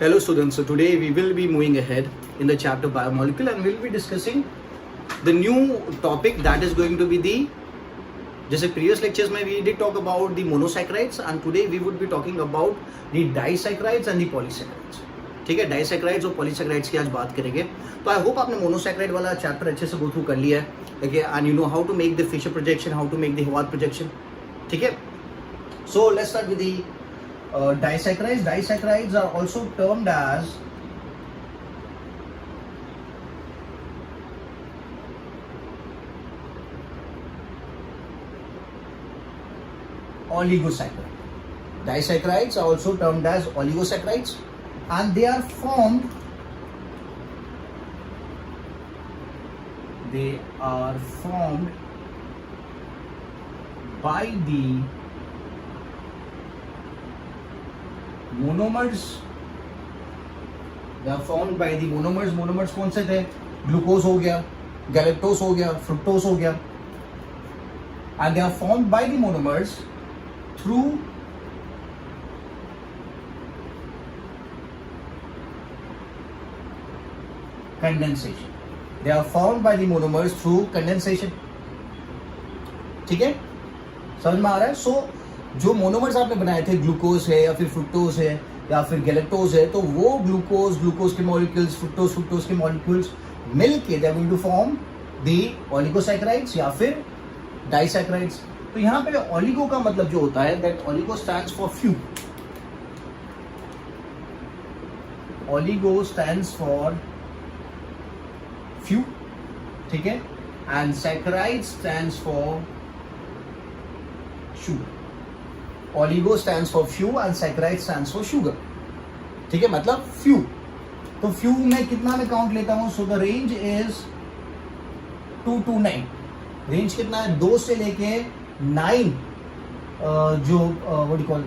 Hello students, so today we will be moving ahead in the chapter biomolecule and we will be discussing the new topic that is going to be the, जैसे previous lectures में we did talk about the monosaccharides and today we would be talking about the disaccharides and the polysaccharides. ठीक है, disaccharides और polysaccharides की आज बात करेंगे. तो आई होप आपने मोनोसैक्राइड वाला चैप्टर अच्छे से गो थ्रू कर लिया है, okay, and you know how to make the Fischer projection, how to make the Haworth projection. ठीक है, so let's start with the disaccharides. Disaccharides are also termed as oligosaccharides. Disaccharides are also termed as oligosaccharides and they are formed by the monomers. They are formed by the monomers. Monomers कौन से थे? Glucose हो गया, galactose हो गया, fructose हो गया, and they are formed by the monomers through condensation. They are formed by the monomers through condensation. ठीक है, समझ में आ रहा है? सो जो मोनोमर्स आपने बनाए थे, ग्लूकोज है या फिर फ्रुक्टोज है या फिर गैलेक्टोज है, तो वो ग्लूकोज के मॉलिक्यूल्स, फ्रुक्टोज के मॉलिक्यूल्स मिलके they are going to form the oligosaccharides या फिर डाइसैकेराइड्स. तो यहाँ पे ओलिगो का मतलब जो होता है, that oligo stands for few. Oligo stands for few, ठीक है, and saccharide stands for sugar. Oligo stands for few and saccharide stands for sugar. ठीक है, मतलब few. तो few में कितना मैं काउंट लेता हूँ? So the range is 2 to 9. Range कितना है? 2 से लेके 9 जो what do you call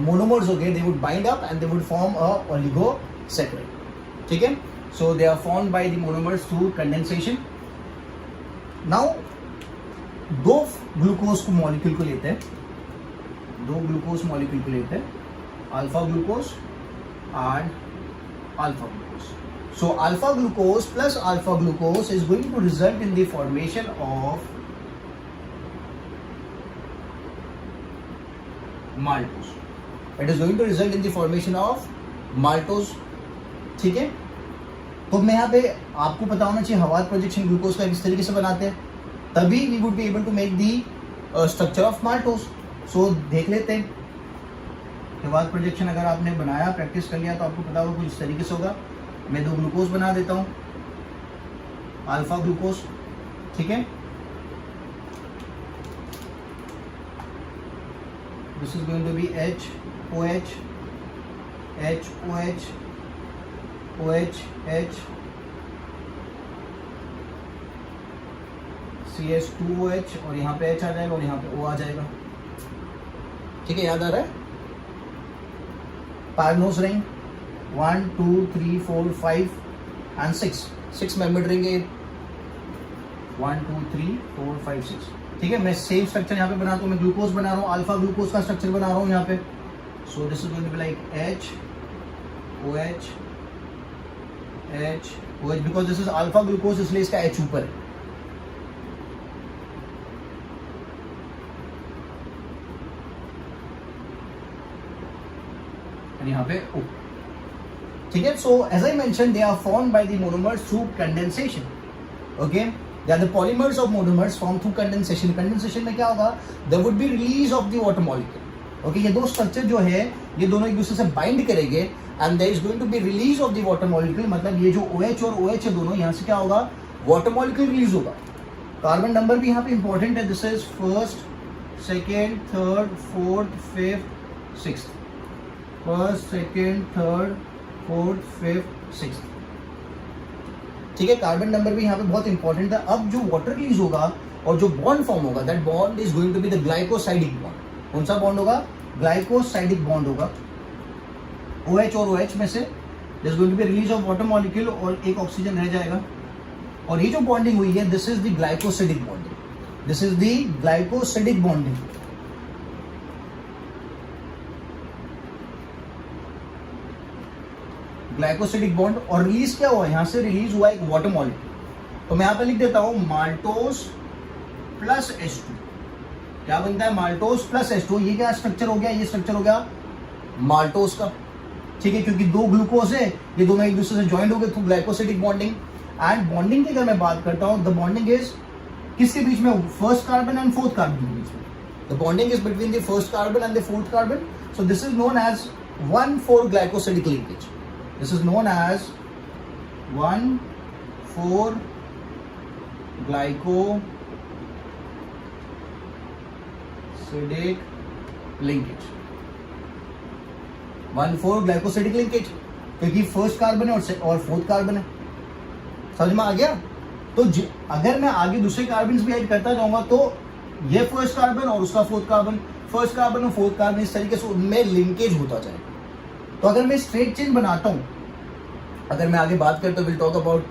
monomers हो गए, they would bind up and they would form a oligosaccharide. ठीक है, so they are formed by the monomers through condensation. Now दो ग्लूकोज को मॉलिक्यूल को लेते हैं, दो ग्लूकोज मॉलिक्यूल को लेते हैं, alpha glucose and alpha glucose. So alpha glucose plus alpha glucose is going to result in the formation of maltose. It is going to result in the formation of maltose. ठीक है, तो मैं यहाँ पे आपको पता होना चाहिए हवात प्रोजेक्शन ग्लूकोज का किस तरीके से बनाते हैं, तभी we would be able to make the structure of maltose. So देख लेते हैं. हवात प्रोजेक्शन अगर आपने बनाया, प्रैक्टिस कर लिया, तो आपको पता होगा कुछ इस तरीके से होगा. मैं 2 ग्लूकोज बना देता हूँ, अल्फा ग्लूकोज. ठीक है, this is going to be HOH, HOH, OH, CH2OH और यहाँ पे H आ जाएगा और यहाँ पे O आ जाएगा. ठीक है, याद आ रहा है? Pyranose ring 1 2 3 4 5 and 6 membered ring है. 1 2 3 4 5 6. ठीक है, मैं सेम स्ट्रक्चर यहाँ पे बनाता हूँ. मैं ग्लूकोज बना रहा हूँ, अल्फा ग्लूकोज का स्ट्रक्चर बना रहा हूँ यहाँ पे. So this is going to be like HOH, HOH, because this is alpha glucose, इसलिए इसका H ऊपर है. यहाँ पे O. ठीक है, so as I mention they are formed by the monomers through condensation. Okay, they are the polymers of monomers form through condensation. Condensation में क्या होगा? There would be release of the water molecule. Okay, ये दो structure जो है ये दोनों एक दूसरे से बाइंड करेंगे and there is going to be release of the water molecule. मतलब ये जो OH और OH है दोनों, यहाँ से क्या होगा? वाटर मॉलिक्यूल रिलीज होगा. कार्बन नंबर भी यहाँ पे इंपॉर्टेंट है. This is first, second, third, fourth, fifth, sixth. First, second, third, fourth, fifth, sixth. ठीक है, कार्बन नंबर भी यहाँ पे बहुत इंपॉर्टेंट है. अब जो वाटर रिलीज होगा और जो बॉन्ड फॉर्म होगा, that bond is going to be the glycosidic bond. कौन सा बॉन्ड होगा? ग्लाइकोसाइडिक बॉन्ड होगा. OH और OH में से there is going to be release of water molecule और एक ऑक्सीजन रह जाएगा. और ये जो बॉन्डिंग हुई है, this is the glycosidic bonding. This is the glycosidic bonding. Glycosidic bond और रिलीज क्या हुआ, यहाँ से रिलीज हुआ एक वाटर मॉलिक्यूल। तो मैं यहाँ पे लिख देता हूँ माल्टोस प्लस H2। क्या बनता है, माल्टोस प्लस H2। ये क्या स्ट्रक्चर हो गया, ये स्ट्रक्चर हो गया माल्टोस का, ठीक है, क्योंकि दो ग्लूकोज है, ये दोनों एक दूसरे से ज्वाइंट हो गए through glycosidic bonding. And bonding की अगर मैं बात करता हूँ, द बॉन्डिंग इज किसके बीच में, first carbon and fourth carbon के बीच में। The bonding is between the first carbon and the fourth carbon. So this is known as 1,4 glycosidic linkage. This is known as 1,4 glycosidic linkage. 1,4 glycosidic linkage, क्योंकि first carbon है और fourth carbon है। समझ में आ गया। तो अगर मैं आगे दूसरे कार्बन भी ऐड करता जाऊंगा तो ये फर्स्ट कार्बन और उसका फोर्थ कार्बन, फर्स्ट कार्बन और फोर्थ कार्बन, इस तरीके से उनमें लिंकेज होता जाएगा। तो अगर मैं स्ट्रेट चेन बनाता हूं, अगर मैं आगे बात करता हूं, will talk about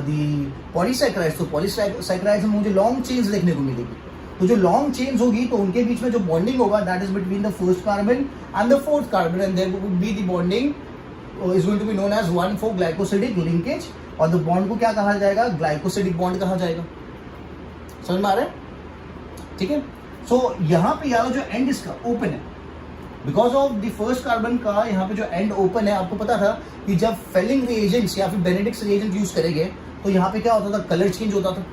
the polysaccharides. तो पॉलीसैकेराइड्स में मुझे लॉन्ग चेन्स देखने को मिलेगी। तो जो लॉन्ग चेन्स होगी तो उनके बीच में जो बॉन्डिंग होगा, that is between the first carbon and the fourth carbon, and there would be the bonding is going to be known as 1,4 glycosidic linkage. और द बॉन्ड को क्या कहा जाएगा, ग्लाइकोसिडिक बॉन्ड कहा जाएगा। समझ में आ रहा है, ठीक है। सो यहाँ पे यार जो एंड इसका ओपन है, because of the first carbon का यहाँ पे जो एंड ओपन है। आपको पता था कि जब फेलिंग रिएजेंट्स या फिर बेनेडिक्ट रिएजेंट यूज करेंगे तो यहाँ पे क्या होता था, कलर चेंज होता था,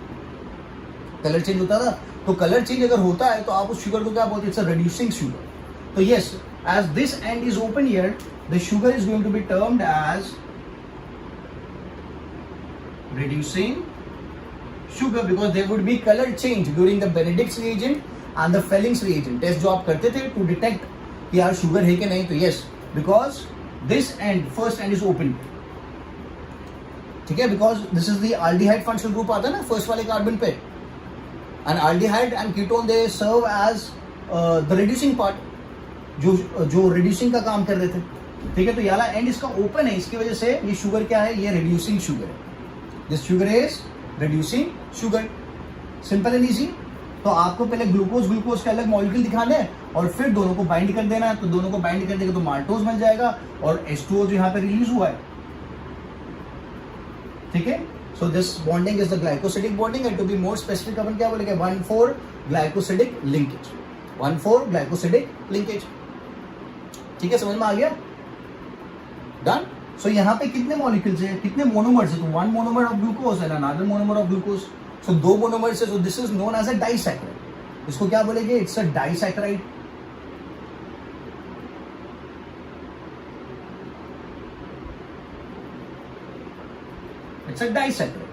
कलर चेंज होता था। तो कलर चेंज अगर होता है तो आप उस शुगर को क्या बोलते हैं, इट्स अ रिड्यूसिंग शुगर। तो yes, as this end is open here, the sugar is going to be termed as reducing sugar, because there would be color change during the Benedict's reagent and the Felling's reagent test जो आप करते थे to detect कि यार sugar है कि नहीं। तो yes, because this end, first end is open, ठीक है, because this is the aldehyde functional group आता है ना फर्स्ट वाले कार्बन पे, and aldehyde and ketone they serve as the reducing part, जो reducing का काम कर रहे थे, ठीक है। तो याला एंड इसका ओपन है, इसकी वजह से ये शुगर क्या है, ये reducing sugar है। This sugar is reducing sugar, simple and easy। तो आपको पहले ग्लूकोज के अलग मॉलिक्यूल दिखाने हैं और फिर दोनों को बाइंड कर देना है। तो दोनों को बाइंड कर देगा तो माल्टोज बन जाएगा और H2O जो यहाँ पे रिलीज हुआ है, ठीक है। So this bonding is the glycosidic bonding, and to be more specific अपन क्या बोलेंगे, 1,4 ग्लाइकोसिडिक लिंकेज, 1,4 ग्लाइकोसिडिक लिंकेज, ठीक है। समझ में आ गया, डन। सो यहाँ पे कितने मॉलिक्यूल्स हैं, कितने मोनोमर्स हैं, तो 1 monomer of glucose and another monomer of glucose. So 2 monomers है, so this is known as a disaccharide. इसको क्या बोलेंगे, it's a disaccharide. It's a disaccharide.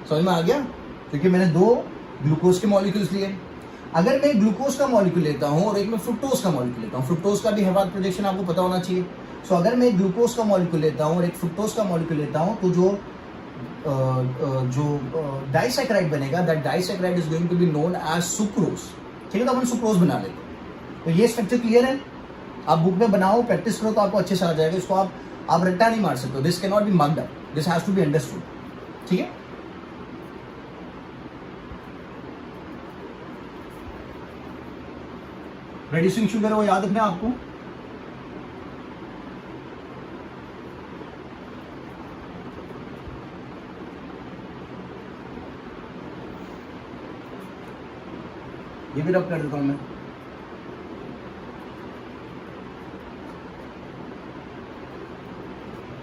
समझ में आ गया, क्योंकि मैंने 2 ग्लूकोज के मॉलिक्यूल्स लिए। अगर मैं ग्लूकोज का मॉलिक्यूल लेता हूं और एक मैं फ्रुक्टोज का मॉलिक्यूल लेता हूं, फ्रुक्टोज का भी हैवाद प्रोजेक्शन आपको पता होना चाहिए। सो अगर मैं ग्लूकोज का मॉलिक्यूल लेता हूं और एक फ्रुक्टोज का मॉलिक्यूल लेता हूं, तो जो डाइसैकराइड बनेगा, that disaccharide is going to be known as sucrose, ठीक है। तो अपन सुक्रोज बना लेते हैं। तो ये स्ट्रक्चर क्लियर है, आप बुक में बनाओ, प्रैक्टिस करो तो आपको अच्छे से आ जाएगा। इसको आप रट्टा नहीं मार सकते, this can not be mugged up, this has to be understood, ठीक है। रिड्यूसिंग शुगर वो याद रखना है आपको। ये भी रब कर देता हूं मैं।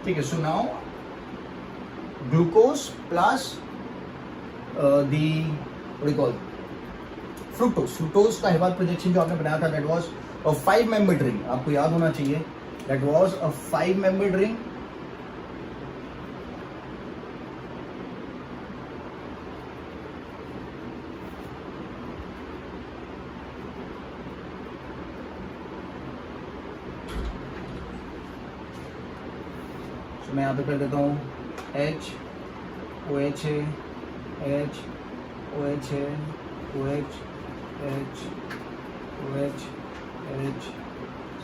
ठीक है, so now glucose plus the what do call fructose का हिवाद प्रोजेक्शन जो आपने बनाया था, that was a 5 membered ring. आपको याद होना चाहिए, that was a 5 membered ring. मैं यहाँ पे कर देता हूँ H OH है, H OH है, OH H OH H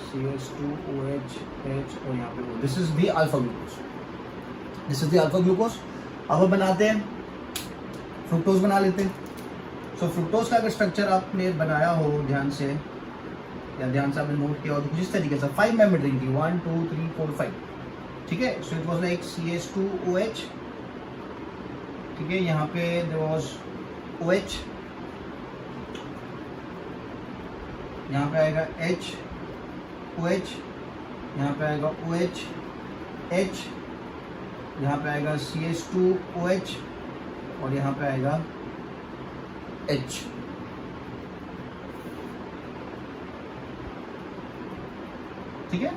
CH2 OH H और यहाँ पे this is the alpha glucose, this is the alpha glucose. अब हम बनाते हैं फ्रुक्टोज बना लेते हैं। सो फ्रुक्टोज का अगर स्ट्रक्चर आपने बनाया हो ध्यान से, या ध्यान से आपने नोट किया हो तो कुछ इस तरीके से 5 मेंबर रिंग थी, 1 2 3 4 5, ठीक है। So it was like CH2OH, ठीक है। यहाँ पे देयर वाज OH, यहाँ पे आएगा HOH, यहाँ पे आएगा OH H, यहाँ पे आएगा CH2OH और यहाँ पे आएगा H। ठीक है,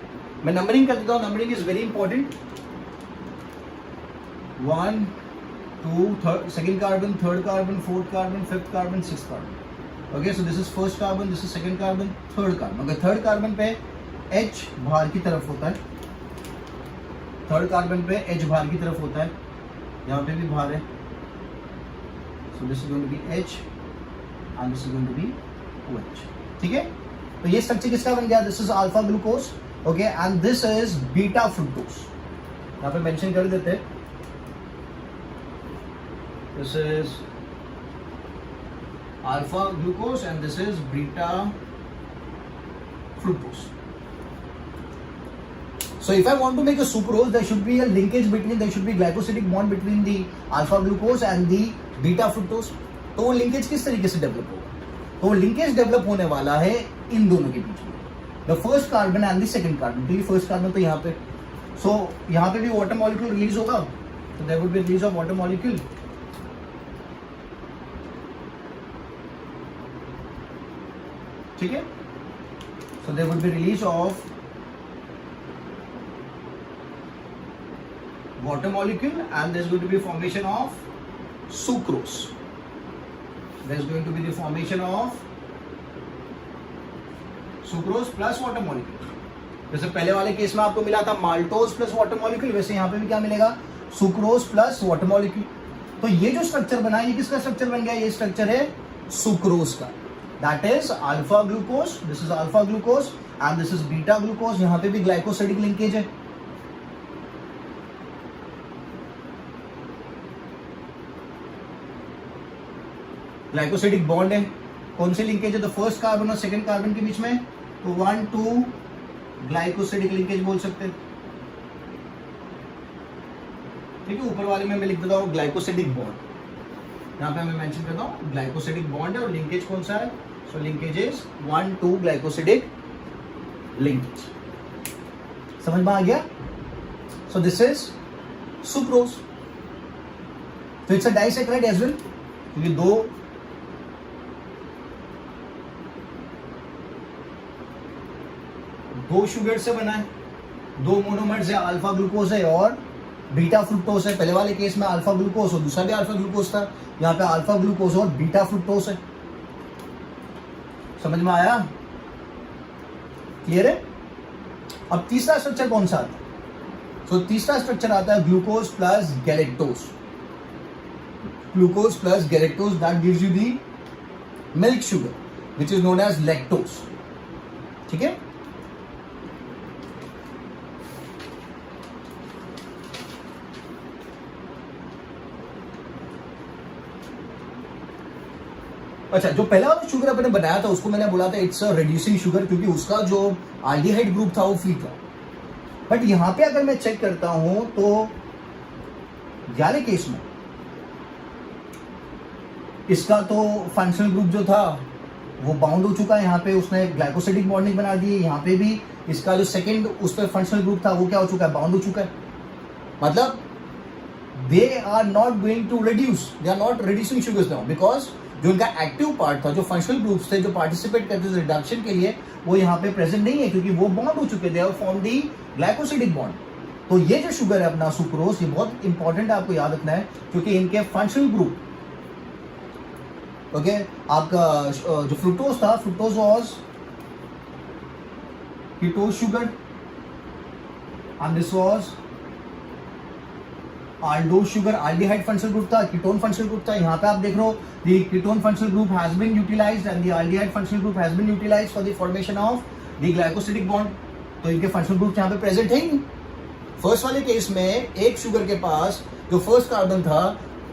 मैं नंबरिंग कर देता हूँ। Numbering is very important. 1 2 second carbon, third carbon, fourth carbon, fifth carbon, sixth carbon. Okay, so this is first carbon, this is second carbon, third carbon. Okay, third carbon पे H बाहर की तरफ होता है, third carbon पे H बाहर की तरफ होता है, यहाँ पे भी बाहर है। So this is going to be H and this is going to be OH। ठीक है, तो ये स्ट्रक्चर किसका बन गया? This is alpha glucose, okay, and this is beta fructose. यहाँ पे मेंशन कर देते हैं, this is alpha glucose and this is beta fructose. So if I want to make a sucrose, there should be a linkage between, there should be glycosidic bond between the alpha glucose and the beta fructose. तो वो linkage किस तरीके से develop होगा? तो वो linkage develop होने वाला है इन दोनों के बीच में, the first carbon and the second carbon. तो ये फर्स्ट कार्बन तो यहाँ पे, सो यहाँ पे भी वाटर मॉलिक्यूल रिलीज होगा, तो there would be release of water molecule. ठीक है, so there would be release of water molecule and there's going to be formation of sucrose. There's going to be the formation of sucrose plus water molecule. जैसे पहले वाले case में आपको मिला था maltose plus water molecule, वैसे यहाँ पे भी क्या मिलेगा? Sucrose plus water molecule. तो ये जो स्ट्रक्चर बना है, ये किसका स्ट्रक्चर बन गया? ये स्ट्रक्चर है सुक्रोज का। That is alpha glucose, this is alpha glucose and this is beta glucose। यहाँ पे भी ग्लाइकोसिडिक लिंकेज है। ग्लाइकोसिडिक बॉन्ड है। कौन सी लिंकेज है? तो फर्स्ट कार्बन और सेकंड कार्बन के बीच में, तो 1 2 ग्लाइकोसिडिक लिंकेज बोल सकते हैं। ठीक है, ऊपर वाले में मैं लिख देता हूँ ग्लाइकोसिडिक बॉन्ड, यहाँ पे मैं मेंशन करता हूँ ग्लाइकोसिडिक बॉन्ड है। और लिंकेज कौन सा है? So linkage is 1 2 glycosidic linkage. समझ में आ गया? So this is sucrose. तो it's a disaccharide as well, क्योंकि दो शुगर से बना है, दो मोनोमर्स है, अल्फा ग्लूकोज है और बीटा फ्रुक्टोज है। पहले वाले केस में अल्फा ग्लूकोज और दूसरा भी अल्फा ग्लूकोज था, यहाँ पे अल्फा ग्लूकोज और बीटा फ्रुक्टोज है। समझ में आया? क्लियर है? अब तीसरा स्ट्रक्चर कौन सा आता है? तो तीसरा स्ट्रक्चर आता है glucose plus galactose. Glucose plus galactose, that gives you the milk sugar which is known as lactose. ठीक है, अच्छा, जो पहला वाला शुगर अपने बनाया था उसको मैंने बोला था इट्स अ रिड्यूसिंग शुगर, क्योंकि उसका जो एल्डिहाइड ग्रुप था वो फ्री था। बट यहां पे अगर मैं चेक करता हूं तो वाले केस में इसका तो फंक्शनल ग्रुप जो था वो बाउंड हो चुका है। यहाँ पे उसने ग्लाइकोसिडिक बॉन्डिंग बना दी है। यहाँ पे भी इसका जो सेकेंड उस पर फंक्शनल ग्रुप था वो क्या हो चुका है? बाउंड हो चुका है। मतलब they are not going to reduce, they are not reducing sugars now, because जो उनका एक्टिव पार्ट था, जो फंक्शनल ग्रुप्स थे जो पार्टिसिपेट करते थे रिडक्शन के लिए, वो यहाँ पे प्रेजेंट नहीं है, क्योंकि वो बॉन्ड हो चुके थे, फॉर्म दी ग्लाइकोसिडिक बॉन्ड। तो ये जो शुगर है अपना सुक्रोज, ये बहुत इंपॉर्टेंट है, आपको याद रखना है, क्योंकि इनके फंक्शनल ग्रुप, ओके, आपका जो फ्रुक्टोज था, fructose was कीटोज sugar and this was aldose sugar, aldehyde functional group था, ketone functional group था। यहाँ पे आप देख रहे हो the ketone functional group has been utilized and the aldehyde functional group has been utilized for the formation of the glycosidic bond। तो इनके functional group यहाँ पे present है ही। फर्स्ट वाले केस में एक शुगर के पास जो फर्स्ट कार्बन था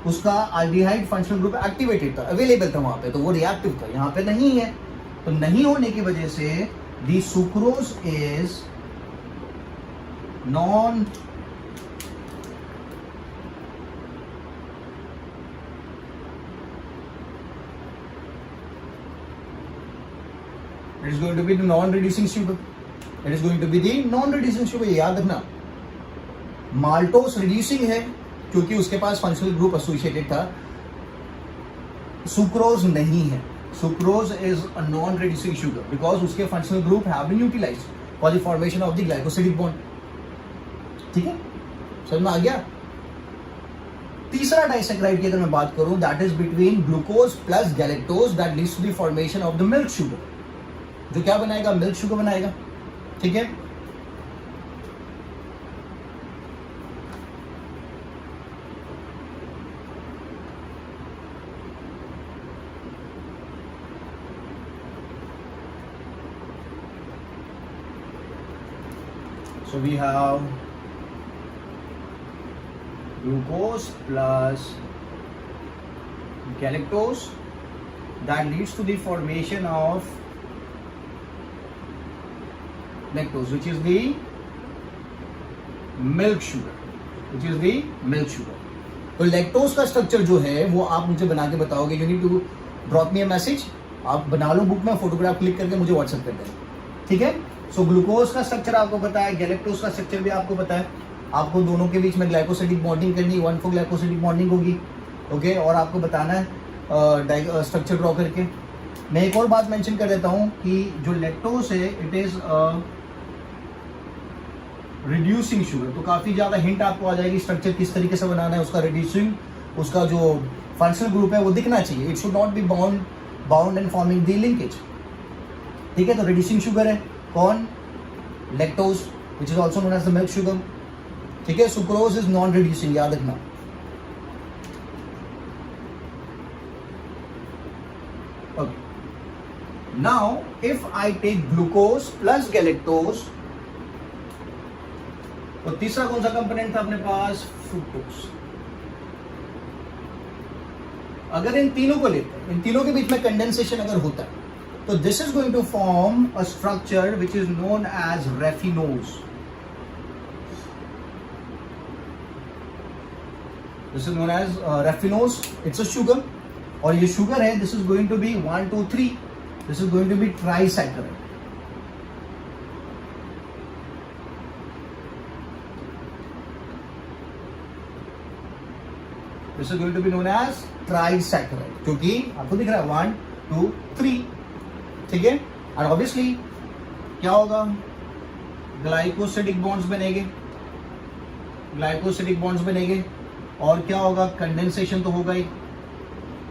उसका aldehyde functional group एक्टिवेटेड था, अवेलेबल था वहां पे, तो वो रिएक्टिव था। यहाँ पे नहीं है, तो नहीं होने की वजह से the sucrose is non it is going to be the non-reducing sugar. It is going to be the non-reducing sugar. याद रखना, माल्टोस रिड्यूसिंग है क्योंकि उसके पास फंक्शनल ग्रुप एसोसिएटेड था, सुक्रोज नहीं है. Sucrose is a non reducing sugar because उसके functional group have been utilized for the formation of the glycosidic bond. ठीक है, समझ में आ गया. तीसरा डाइसैकराइड की अगर मैं बात करूं, that is between glucose plus galactose that leads to the formation of the milk sugar. जो क्या बनाएगा? मिल्क शुगर बनाएगा. ठीक है, so we have glucose plus galactose that leads to the formation of lactose, which is the milk sugar, तो lactose का structure जो है वो आप मुझे बना के बताओगे. You need to drop me a message. आप बना लो बुक में, फोटोग्राफ क्लिक करके मुझे व्हाट्सएप कर देना. ठीक है, सो ग्लूकोज का स्ट्रक्चर आपको पता है, गैलेक्टोज का स्ट्रक्चर भी आपको पता है. आपको दोनों के बीच में ग्लाइकोसिडिक बॉन्डिंग करनी, 1,4 ग्लाइकोसिडिक बॉन्डिंग होगी. ओके, और आपको बताना है स्ट्रक्चर ड्रॉ करके. मैं एक और बात मेंशन कर देता हूं कि जो लैक्टोज है इट इज रिड्यूसिंग शुगर. तो काफी ज्यादा हिंट आपको आ जाएगी स्ट्रक्चर किस तरीके से बनाना है. उसका रिड्यूसिंग, उसका जो फंक्शनल ग्रुप है वो दिखना चाहिए. It should not be bound and forming the linkage. ठीक है, तो रिड्यूसिंग शुगर है कौन? Lactose, which is also known as the milk sugar. ठीक है, सुक्रोज इज नॉन रिड्यूसिंग, याद रखना. Okay, now if I take glucose plus galactose, तो तीसरा कौन सा कंपोनेंट था अपने पास? फ्रुक्टोज. अगर इन तीनों को लेते हैं, इन तीनों के बीच में कंडेंसेशन अगर होता है, तो this is going to form a structure which is known as raffinose. This is known as raffinose. It's a sugar, और ये शुगर है, this is going to be 1, 2, 3. This is going to be trisaccharide. This is going to be known as trisaccharide, क्योंकि आपको दिख रहा है 1, 2, 3. ठीक है, और ऑब्वियसली क्या होगा? ग्लाइकोसिडिक बॉन्ड्स बनेंगे, और क्या होगा? कंडेंसेशन तो होगा ही,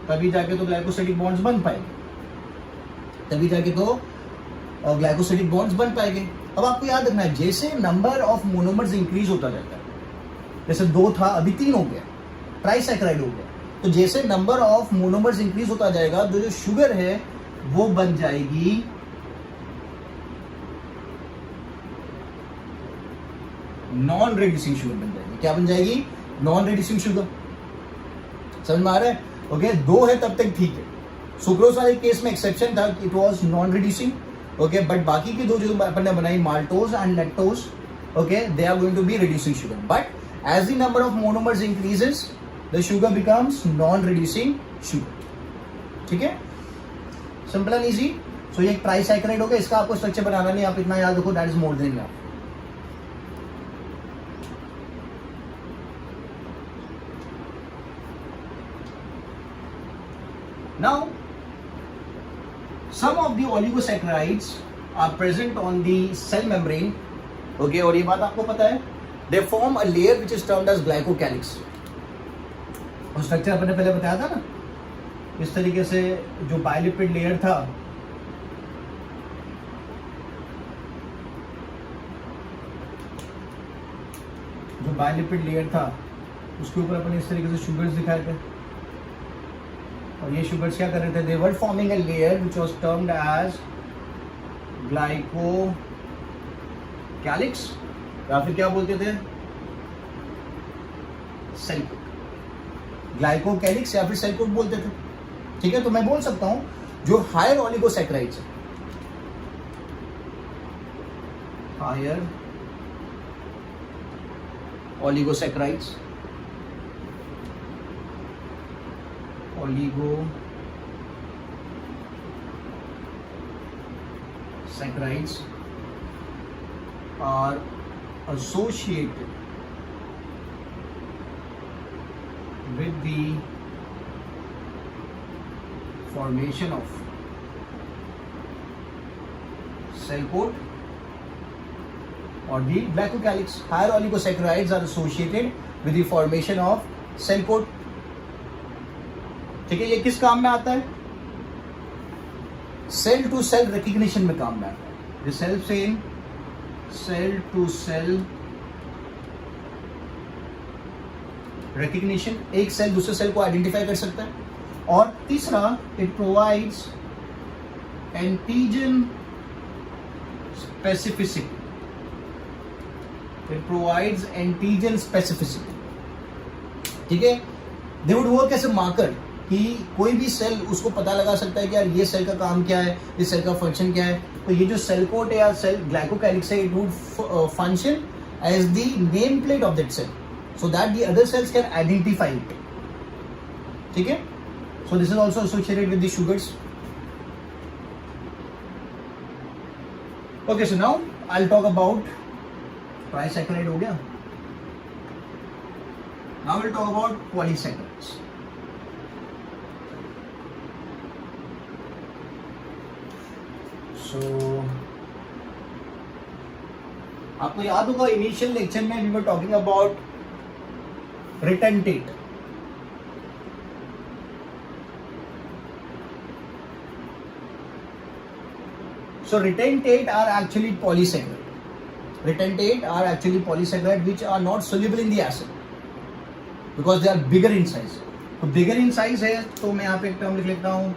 तभी जाके तो ग्लाइकोसिडिक बॉन्ड्स बन पाएंगे. अब आपको याद रखना है, जैसे नंबर ऑफ मोनोमर्स इंक्रीज होता जाता है, जैसे 2 था अभी 3 हो गया, ट्राइसैकराइड हो गया. तो जैसे नंबर ऑफ मोनोमर्स इंक्रीज होता जाएगा, जो शुगर है वो बन जाएगी नॉन रिड्यूसिंग शुगर. बन जाएगी. क्या बन जाएगी? Non reducing sugar. समझ में आ रहा है? ओके, 2 है तब तक ठीक है. सुक्रोज वाले केस में एक्सेप्शन था, it was non reducing. Okay, but बाकी की 2 जो अपन ने बनाई, maltose and lactose, okay, they are going to be reducing sugar. But as the number of monomers increases, the sugar becomes non-reducing sugar. ठीक है, सिंपल एंड इजी. सो ये ट्राइसैकराइड हो गया. इसका आपको स्ट्रक्चर बनाना नहीं, आप इतना याद रखो, that is more than enough. Now some of the oligosaccharides are present on the cell membrane. Okay, और ये बात आपको पता है, they form a layer which is termed as glycocalyx. और स्ट्रक्चर अपने पहले बताया था ना, इस तरीके से जो बायलिपिड लेयर था, उसके ऊपर अपन इस तरीके से शुगर्स दिखाए थे. और ये शुगर्स क्या कर रहे थे? They were forming a layer which was termed as glycocalyx, या फिर क्या बोलते थे? Cell coat. ग्लाइकोकैलिक्स या फिर सेल कोट बोलते थे. ठीक है, तो मैं बोल सकता हूं जो हायर ओलिगोसैकराइड्स है, higher oligosaccharides, oligosaccharides are associated with the formation of cell coat or the glycocalyx. Higher oligosaccharides are associated with the formation of cell coat. ठीक है, ये किस काम में आता है? सेल टू सेल रिकग्निशन में काम में आता है. The cell to cell recognition, एक सेल दूसरे सेल को आइडेंटिफाई कर सकता है. और तीसरा, it provides antigen specificity. It provides antigen specificity. ठीक है, they would work as a marker कि कोई भी सेल उसको पता लगा सकता है कि यार ये सेल का काम क्या है, इस सेल का फंक्शन क्या है. तो ये जो सेल कोट है या सेल ग्लाइकोकैलिक्स है, it would function as the name plate of that cell so that the other cells can identify it. ठीक है, so this is also associated with the sugars. Okay, so now I'll talk about trisaccharide हो गया. Now will talk about polysaccharides. So आपको याद होगा initial lecture में we were talking about retentate. So retentate are actually polysaccharide. Retentate are actually polysaccharides which are not soluble in the acid because they are bigger in size. तो bigger in size है तो मैं यहाँ पे एक term लिख लेता हूँ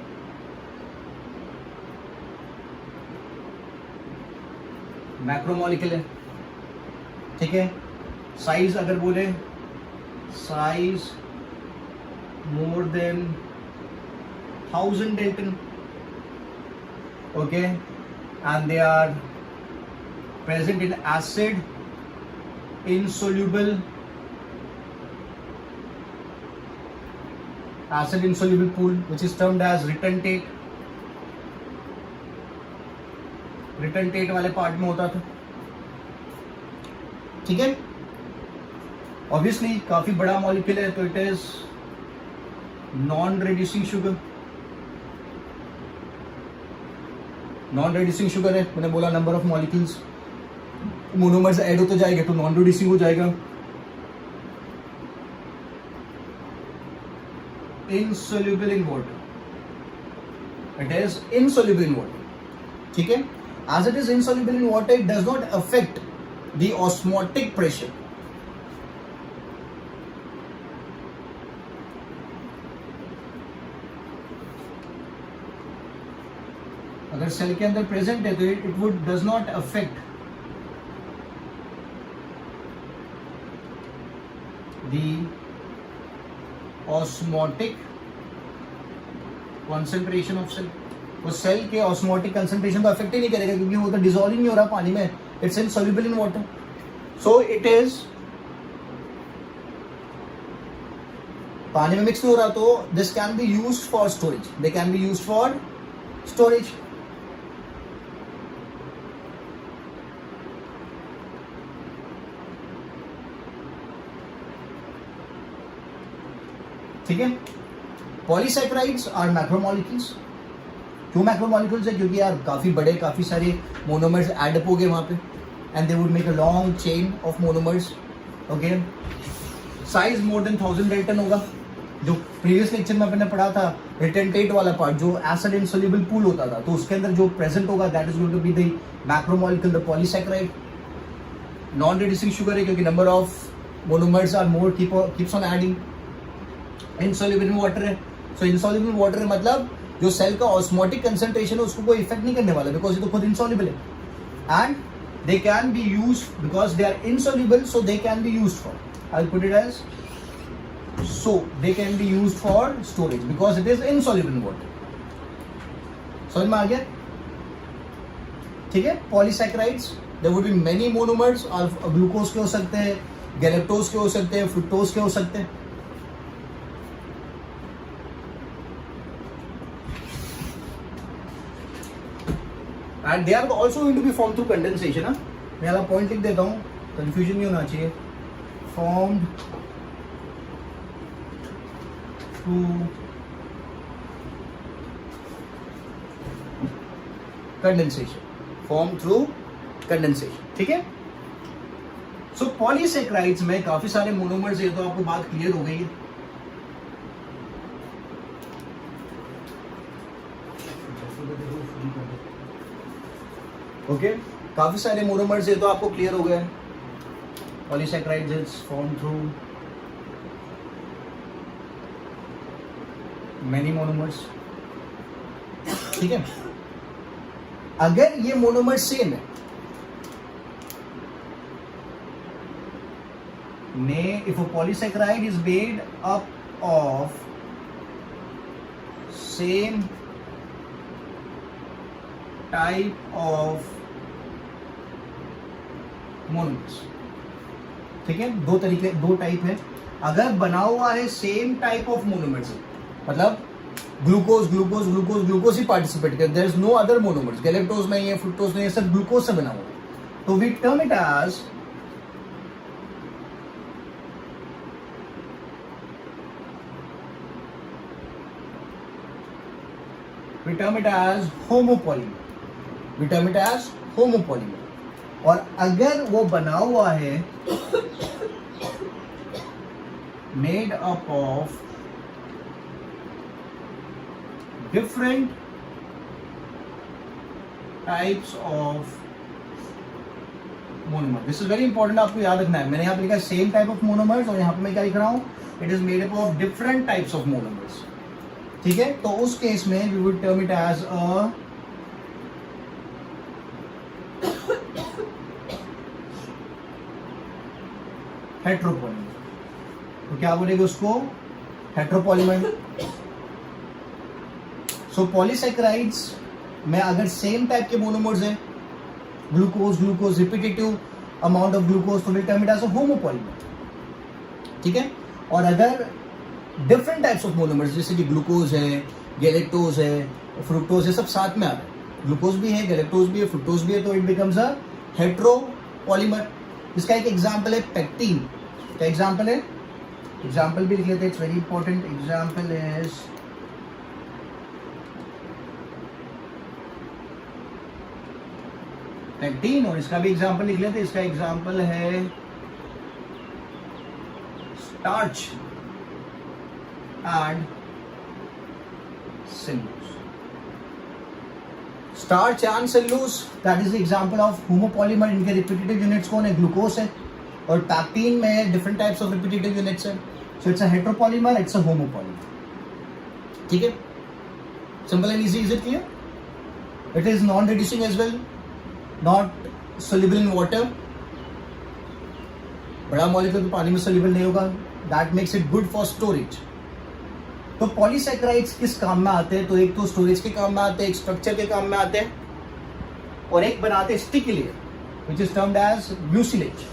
मैक्रोमोलिक्यूलर. ठीक है, साइज अगर बोले size more than 1000 Dalton. Okay, and they are present in acid insoluble pool which is termed as retentate. रिटेंटेट वाले पार्ट में होता था. ठीक है, ऑब्वियसली काफी बड़ा मॉलिक्यूल है तो it is non reducing sugar. Non reducing sugar है, मैंने बोला number of molecules monomers add होते जाएंगे तो नॉन रिड्यूसिंग हो जाएगा. Insoluble in water, it is insoluble in water. ठीक है, as it is insoluble in water it does not affect the osmotic pressure. अगर सेल के अंदर प्रेजेंट है तो it would does not affect the osmotic concentration of cell. वो cell के osmotic concentration को अफेक्ट ही नहीं करेगा क्योंकि वो तो डिसॉल्व ही नहीं हो रहा पानी में. It's insoluble in water. So it is पानी में मिक्स नहीं हो रहा तो this can be used for storage. They can be used for storage. ठीक है, पॉलीसैकेराइड्स आर मैक्रोमोलिक्यूल्स. क्यों मैक्रोमोलिक्यूल्स है? क्योंकि यार काफी बड़े काफी सारे मोनोमर्स ऐड अप हो गए वहां पे and they would make a long chain of monomers. Okay, size more than 1000 Dalton होगा. जो प्रीवियस लेक्चर में अपने पढ़ा था रिटेंटेट वाला पार्ट जो एसिड इनसोल्यूबल पूल होता था तो उसके अंदर जो प्रेजेंट होगा that is going to be the macromolecule, the polysaccharide. Non reducing sugar है क्योंकि number of monomers are more keeps on adding. Insoluble in water है. सो इनसॉल्युबल इन वाटर मतलब जो सेल का ऑस्मोटिक कंसंट्रेशन है उसको कोई इफेक्ट नहीं करने वाला बिकॉज ये तो खुद इनसॉल्युबल है. And they can be used because they are insoluble so they can be used for, I will put it as so they can be used for storage because it is insoluble in water. समझ में आ गया? ठीक है, polysaccharides there would be many monomers, glucose के हो सकते हैं, गैलेक्टोज के हो सकते हैं, फ्रुक्टोज के हो सकते हैं. And they are also going to be formed through condensation. हाँ, मैं वाला पॉइंट लिख देता हूँ, कंफ्यूजन नहीं होना चाहिए. Formed through condensation. Formed through condensation. ठीक है. So पॉलीसेक्राइड्स में काफी सारे मोनोमर्स है, तो आपको बात क्लियर हो गई है. ओके, काफी सारे मोनोमर्स है तो आपको क्लियर हो गया. Polysaccharides is form through many monomers. ठीक है. अगर ये मोनोमर्स सेम है, if a polysaccharide is made up of same type of monomers. ठीक है, दो टाइप है. अगर बना हुआ है सेम टाइप ऑफ मोनोमर्स, मतलब ग्लूकोज ग्लूकोज ग्लूकोज ग्लूकोज ही पार्टिसिपेट कर, there is no other monomers, galactose नहीं है, फ्रुक्टोज नहीं है, सब ग्लूकोज से बना हुआ है, तो we term it as homopolymer. We term it as homopolymer. और अगर वो बना हुआ है made up of different types of monomer, this is very important, आपको याद रखना है. मैंने यहां पे लिखा है सेम टाइप ऑफ मोनोमर्स, और यहां पे मैं क्या लिख रहा हूं, it is made up of different types of monomers. ठीक है, तो उस केस में we would term it as a heteropolymer. तो क्या बोलेंगे उसको, हेट्रोपॉलीमर. सो पॉलीसैकेराइड्स में अगर सेम टाइप के मोनोमर्स हैं, glucose glucose repetitive amount of glucose, तो will term it as a homopolymer. ठीक है. और अगर डिफरेंट टाइप्स ऑफ मोनोमर्स, जैसे कि ग्लूकोज है, गैलेक्टोज है, फ्रुक्टोज है, सब साथ में आ रहे हैं, ग्लूकोज भी है, गैलेक्टोज भी है, फ्रुक्टोज भी है, तो इट बिकम्स अ हेट्रोपॉलीमर. इसका एक एग्जाम्पल है पेक्टिन. क्या एग्जाम्पल है, एग्जाम्पल भी लिख लेते हैं, it's very important. Example is pectin, और इसका भी एग्जाम्पल लिख लेते हैं. इसका एग्जाम्पल है starch and cellulose. Starch and cellulose, that is the example of homopolymer. इनके रिपीटेटिव यूनिट्स कौन है, ग्लूकोज है, और पैक्टिन में different types of repetitive units है. So it's a heteropolymer, it's a homopolymer. ठीक है, simple and easy. Is it clear? It is non reducing as well, not soluble in water. बड़ा molecule तो पानी में सोल्यूबल नहीं होगा, that makes it good for storage. तो polysaccharides किस काम में आते हैं, तो एक तो स्टोरेज के काम में आते हैं, एक स्ट्रक्चर के काम में आते हैं, और एक बनाते हैं sticky layer which is termed as mucilage.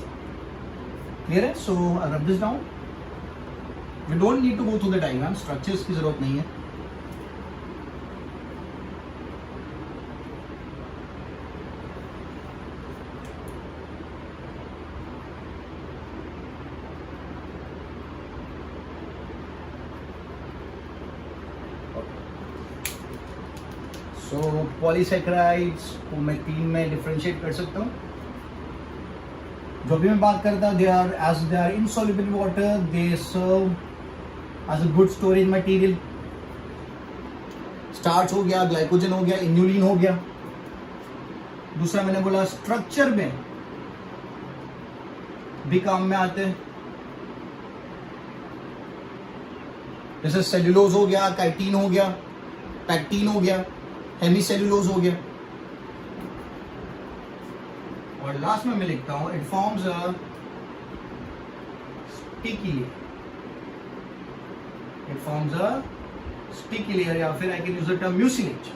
Clear है? So I rub this down. We don't need to go through the diagram, structures की जरूरत नहीं है. सो पॉलीसैकेराइड्स को मैं 3 में डिफरेंशिएट कर सकता हूँ. जो भी मैं बात करता हूँ, they are insoluble in water, they serve as a good storage material. Starch हो गया, ग्लाइकोजन हो गया, इन्यूलिन हो गया. दूसरा मैंने बोला स्ट्रक्चर में भी काम में आते हैं, जैसे सेल्यूलोज हो गया, काइटिन हो गया, पैक्टिन हो गया, हेमीसेल्यूलोज हो गया. और लास्ट में मैं लिखता हूं it forms a sticky layer. It forms a sticky layer, या फिर I can use the term mucilage.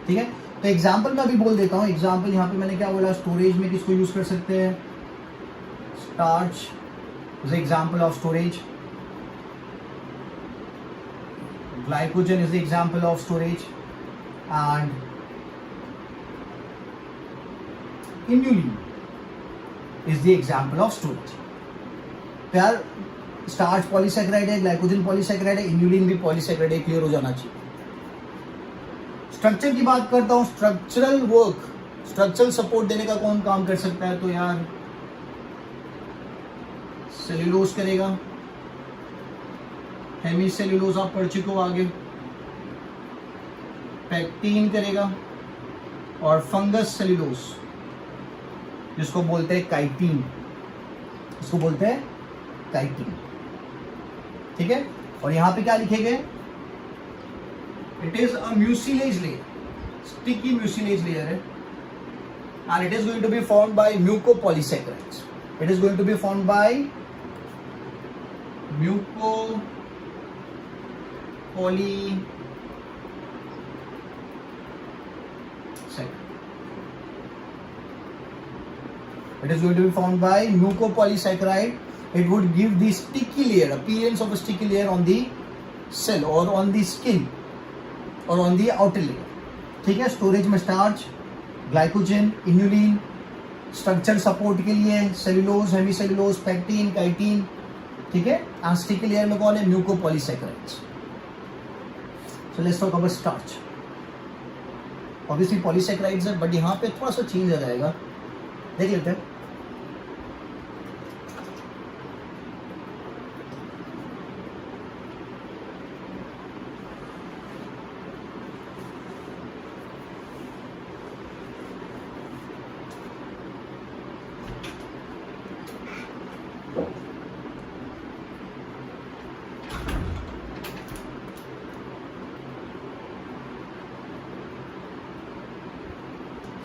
ठीक है, तो एग्जाम्पल मैं अभी बोल देता हूँ. एग्जाम्पल यहाँ पे मैंने क्या बोला, स्टोरेज में किसको यूज कर सकते हैं, starch is example of storage, glycogen is the example of storage, and inulin is the example of storage. तो यार स्टार्च पॉलीसैकेराइड है, ग्लाइकोजन पॉलीसैकेराइड है, इन्यूलिन भी पॉलीसैकेराइड है, क्लियर हो जाना चाहिए. स्ट्रक्चर की बात करता हूं, स्ट्रक्चरल वर्क, स्ट्रक्चरल सपोर्ट देने का कौन काम कर सकता है, तो यार सेल्यूलोज करेगा. हेमी सेल्यूलोज आप पढ़ चुके हो आगे. पेक्टिन करेगा, और फंगस सेल्यूलोज जिसको बोलते हैं काइटिन, इसको बोलते हैं काइटिन. ठीक है, और यहां पे क्या लिखेंगे, it is a mucilage layer, sticky mucilage layer है, and it is going to be formed by mucopolysaccharides. It is going to be formed by mucopolysaccharides. It is going to be formed by mucopolysaccharide. It would give the sticky layer, appearance of a sticky layer on the cell or on the skin or on the outer layer. ठीक है, storage में starch, glycogen, inulin, structure support के लिए cellulose, hemicellulose, pectin, chitin. ठीक है, और sticky layer में कौन है, mucopolysaccharides. So let's talk about starch. Obviously polysaccharides है, बट यहाँ पे थोड़ा सा चेंज आ जाएगा, देख लेते हैं.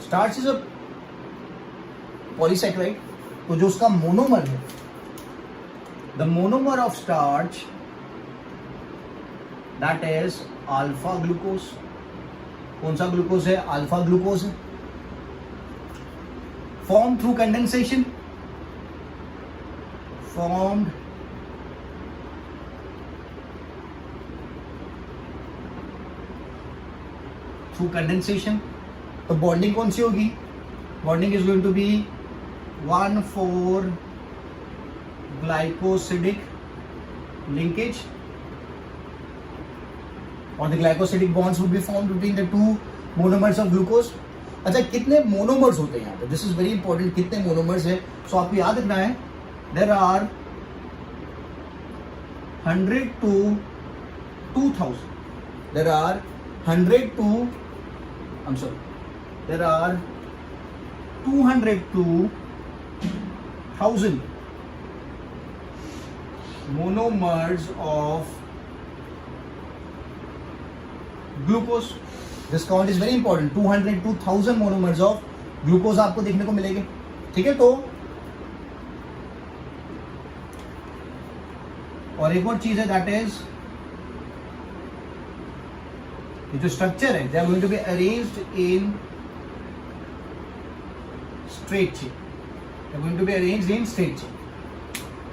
स्टार्च इज अ पॉलीसैकेराइड, तो जो उसका मोनोमर है, the monomer of starch that is alpha glucose. कौन सा ग्लूकोज है, अल्फा ग्लूकोज है. Form through condensation, formed through condensation. तो बॉन्डिंग कौन सी होगी, bonding is going to be 1,4 glycosidic linkage, or the glycosidic bonds would be formed between the two monomers of glucose. अच्छा, कितने मोनोमर्स होते हैं यहाँ पे, दिस इज वेरी इंपॉर्टेंट, कितने मोनोमर्स है. सो आपको याद रखना है, there are 100 to 2000, there are 100 to, I'm sorry, there are 200 to 1000 monomers of glucose. This count is very important. 200 to 1000 monomers of glucose आपको देखने को मिलेंगे. ठीक है, तो और एक और चीज है, दैट इज ये जो स्ट्रक्चर है, they are going to be arranged in straight chain. They are going to be arranged in straight chain.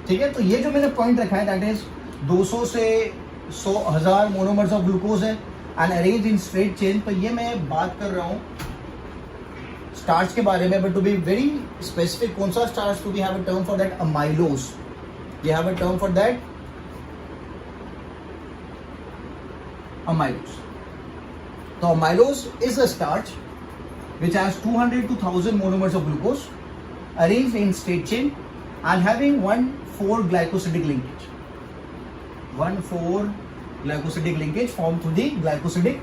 ठीक है, तो ये जो मैंने पॉइंट रखा है, दैट इज 200 से 100,000 मोनोमर्स ऑफ ग्लूकोज है and arrange in straight chain. तो ये मैं बात कर रहा हूं स्टार्च के बारे में, but to be very specific, कौन सा starch, to be have a term for that, amylose. We have a term for that, amylose. So amylose is a starch which has 200 to 1000 monomers of glucose arranged in straight chain and having 1,4 glycosidic linkage. 1,4 glycosidic linkage formed through the glycosidic,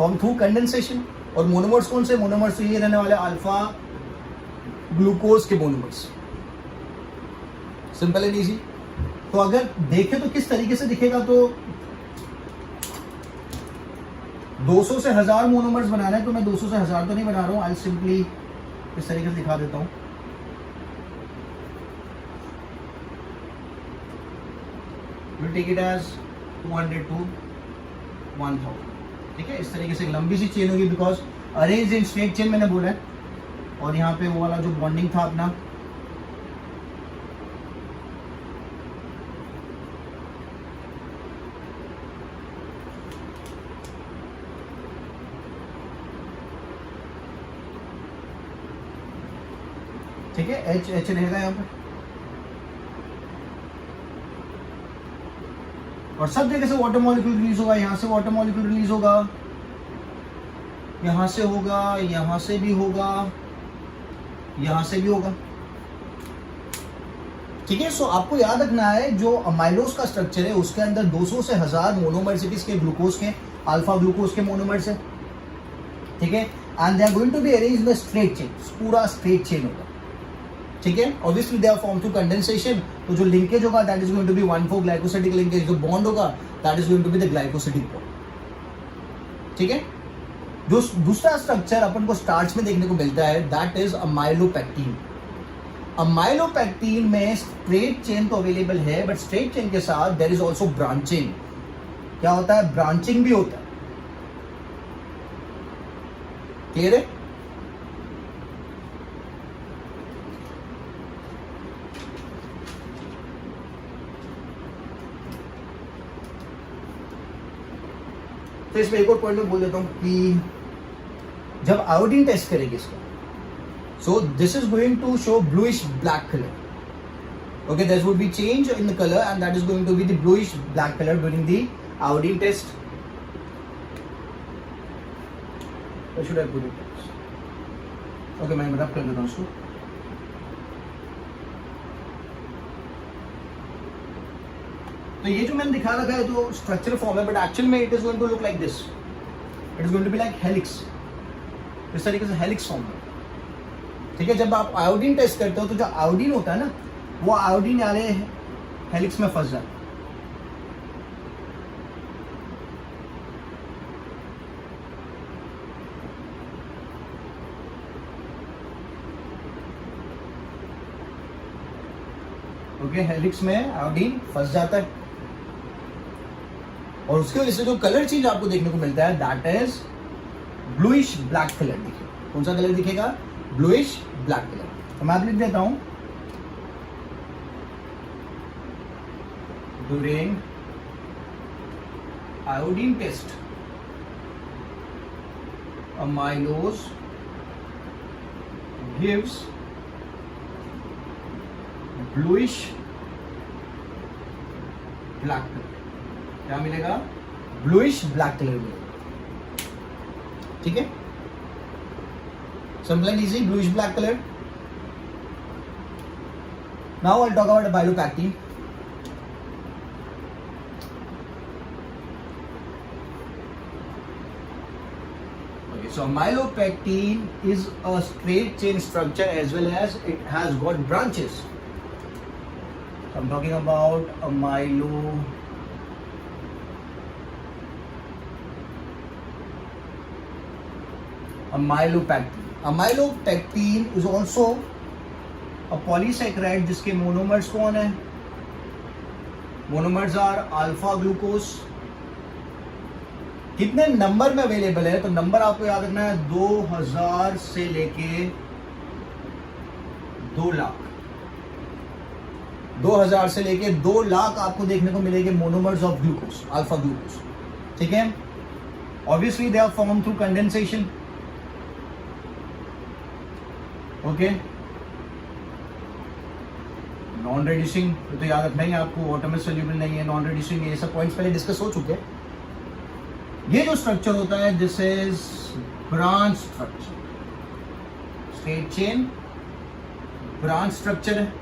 formed through condensation. और monomers कौन से, monomers तो ये रहने वाले alpha glucose के monomers. Simple and easy. तो अगर देखें तो किस तरीके से दिखेगा, तो 200 से 1000 मोनोमर्स बनाना है, तो मैं 200 से 1000 तो नहीं बना रहा हूं, आई सिंपली इस तरीके से दिखा देता हूं. Will take it as 200 to 1000. ठीक है, इस तरीके से एक लंबी सी चेन होगी, because arrange in straight chain मैंने बोला है, और यहाँ पे वो वाला जो बॉन्डिंग था अपना, ठीक है, एच एच रहेगा यहाँ पे, और सब जगह से वाटर मॉलिक्यूल रिलीज होगा, यहाँ से वाटर मॉलिक्यूल रिलीज होगा, यहाँ से होगा, यहाँ से भी होगा, यहाँ से भी होगा, ठीक है। सो आपको याद रखना है जो अमाइलोज का स्ट्रक्चर है उसके अंदर 200 से 1000 मोनोमर्स के ग्लूकोज के, अल्फा ग्लूकोज के मोनोमर्स है, ठीक है, and they are going to be arranged in straight chain, पूरा स्ट्रेट चेन होगा, ठीक है। Obviously they are form through condensation, तो जो लिंकेज होगा that is going to be 1,4 glycosidic linkage, जो बॉन्ड होगा that is going to be the glycosidic bond, ठीक है। जो दूसरा स्ट्रक्चर अपन को स्टार्च में देखने को मिलता है दैट इज अमाइलोपेक्टिन। अमाइलोपेक्टिन में स्ट्रेट चेन तो अवेलेबल है, बट स्ट्रेट चेन के साथ देयर इज आल्सो ब्रांचिंग। क्या होता है? ब्रांचिंग भी होता है, क्लियर है? तो इसमें एक और पॉइंट में बोल देता हूं कि जब आयोडीन टेस्ट करेंगे इसका, so this is going to show bluish black colour, okay, there would be change in the color and that is going to be the bluish black color during the iodine test. Where should I put it? Okay, मैं रब कर देता हूँ उसको। तो ये जो मैंने दिखा रखा है तो स्ट्रक्चर फॉर्म है, बट एक्चुअल में it is going to look like this, it is going to be like helix, इस तरीके से हेलिक्स फॉर्म है, ठीक है। जब आप आयोडीन टेस्ट करते हो तो जो आयोडीन होता है ना, वो आयोडीन वाले हेलिक्स में फंस जाता है, ओके, हेलिक्स में आयोडीन फंस जाता है, और उसकी वजह से जो कलर चेंज आपको देखने को मिलता है that is bluish black colour दिखेगा। कौन सा कलर दिखेगा? Bluish black colour. तो मैं आप लिख देता हूं, during iodine test amylose gives bluish black color। क्या मिलेगा? ब्लूइश ब्लैक कलर मिलेगा, ठीक है, simple and easy, bluish black colour. Now I talk about amylopectin. Okay, so amylopectin is a straight chain structure as well as it has got branches. So I'm talking about amylopectin. Amylopectin is also a polysaccharide जिसके monomers कौन है? Monomers are alpha glucose. कितने number में available है? तो number आपको याद रखना है 2000 से लेके 2 लाख। 2000 से लेके 2 लाख आपको देखने को मिलेंगे monomers of glucose, alpha glucose, ठीक है। Obviously they are form through condensation, okay. Non reducing तो याद रखना ही आपको, वाटर में सोल्यूबल नहीं है, नॉन रिड्यूसिंग, ये सब पॉइंट्स पहले डिस्कस हो चुके हैं। ये जो स्ट्रक्चर होता है this is branch structure, straight chain branch structure है।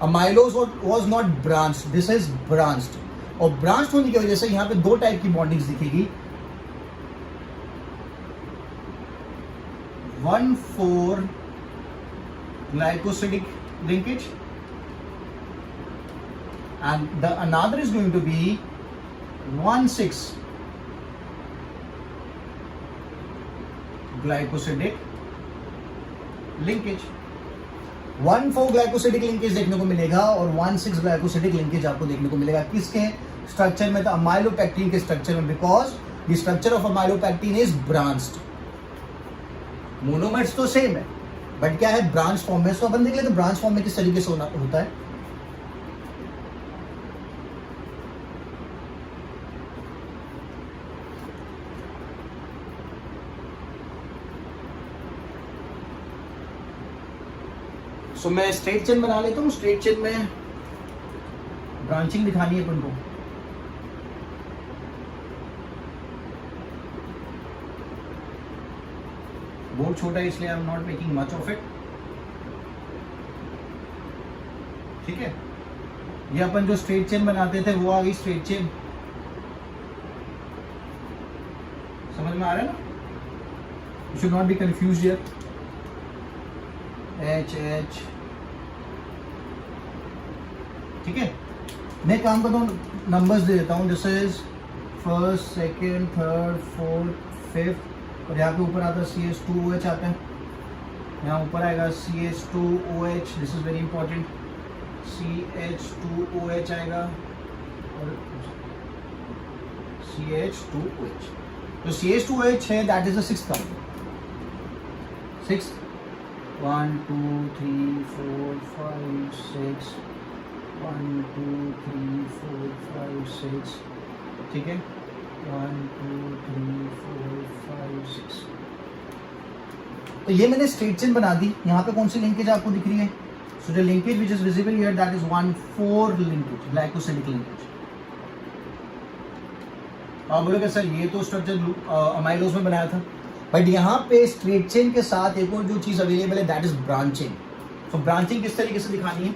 Amylose was not branch, this is branched, और ब्रांच होने की वजह से यहाँ पे 2 टाइप की बॉन्डिंग्स दिखेगी, 1,4 glycosidic linkage and the another is going to be 1,6 glycosidic linkage। 1,4 glycosidic linkage देखने को मिलेगा और 1,6 ग्लाइकोसिडिक लिंकेज आपको देखने को मिलेगा। किसके स्ट्रक्चर में? तो अमाइलोपेक्टिन के स्ट्रक्चर में, because the structure of amylopectin is branched. Monomers तो सेम है बट क्या है, ब्रांच फॉर्म में। तो अपन देख लेते ब्रांच फॉर्म में किस तरीके से होता है। सो मैं स्ट्रेट चेन बना लेता हूँ। स्ट्रेट चेन में ब्रांचिंग दिखानी है अपन को। बोर्ड छोटा है इसलिए आई am not making much of it. ठीक है, ये अपन जो स्ट्रेट चेन बनाते थे वो आ गई स्ट्रेट चेन। समझ में आ रहा है ना? You should not be confuse here. H H, ठीक है। मैं काम करता हूँ, नंबर्स दे देता हूँ। This is first, second, third, fourth, fifth. और यहाँ पे ऊपर आता है CH2OH आता है। यहाँ ऊपर आएगा CH2OH। This is very important. CH2OH आएगा और CH2OH। तो CH2OH है, that is the sixth carbon. Sixth, 1 2 3 4 5 6, 1 2 3 4 5 6, ठीक है। 1 2 3 4 5 6। तो ये मैंने स्ट्रेट चेन बना दी। यहाँ पे कौन सी लिंकेज आपको दिख रही है? So the linkage which is visible here, that is 1,4 linkage, glycosidic linkage. आप बोलोगे सर ये तो स्ट्रक्चर अमाइलोज में बनाया था, बट यहाँ पे स्ट्रेट चेन के साथ एक और जो चीज अवेलेबल है that is branching. So branching किस तरीके से दिखानी है?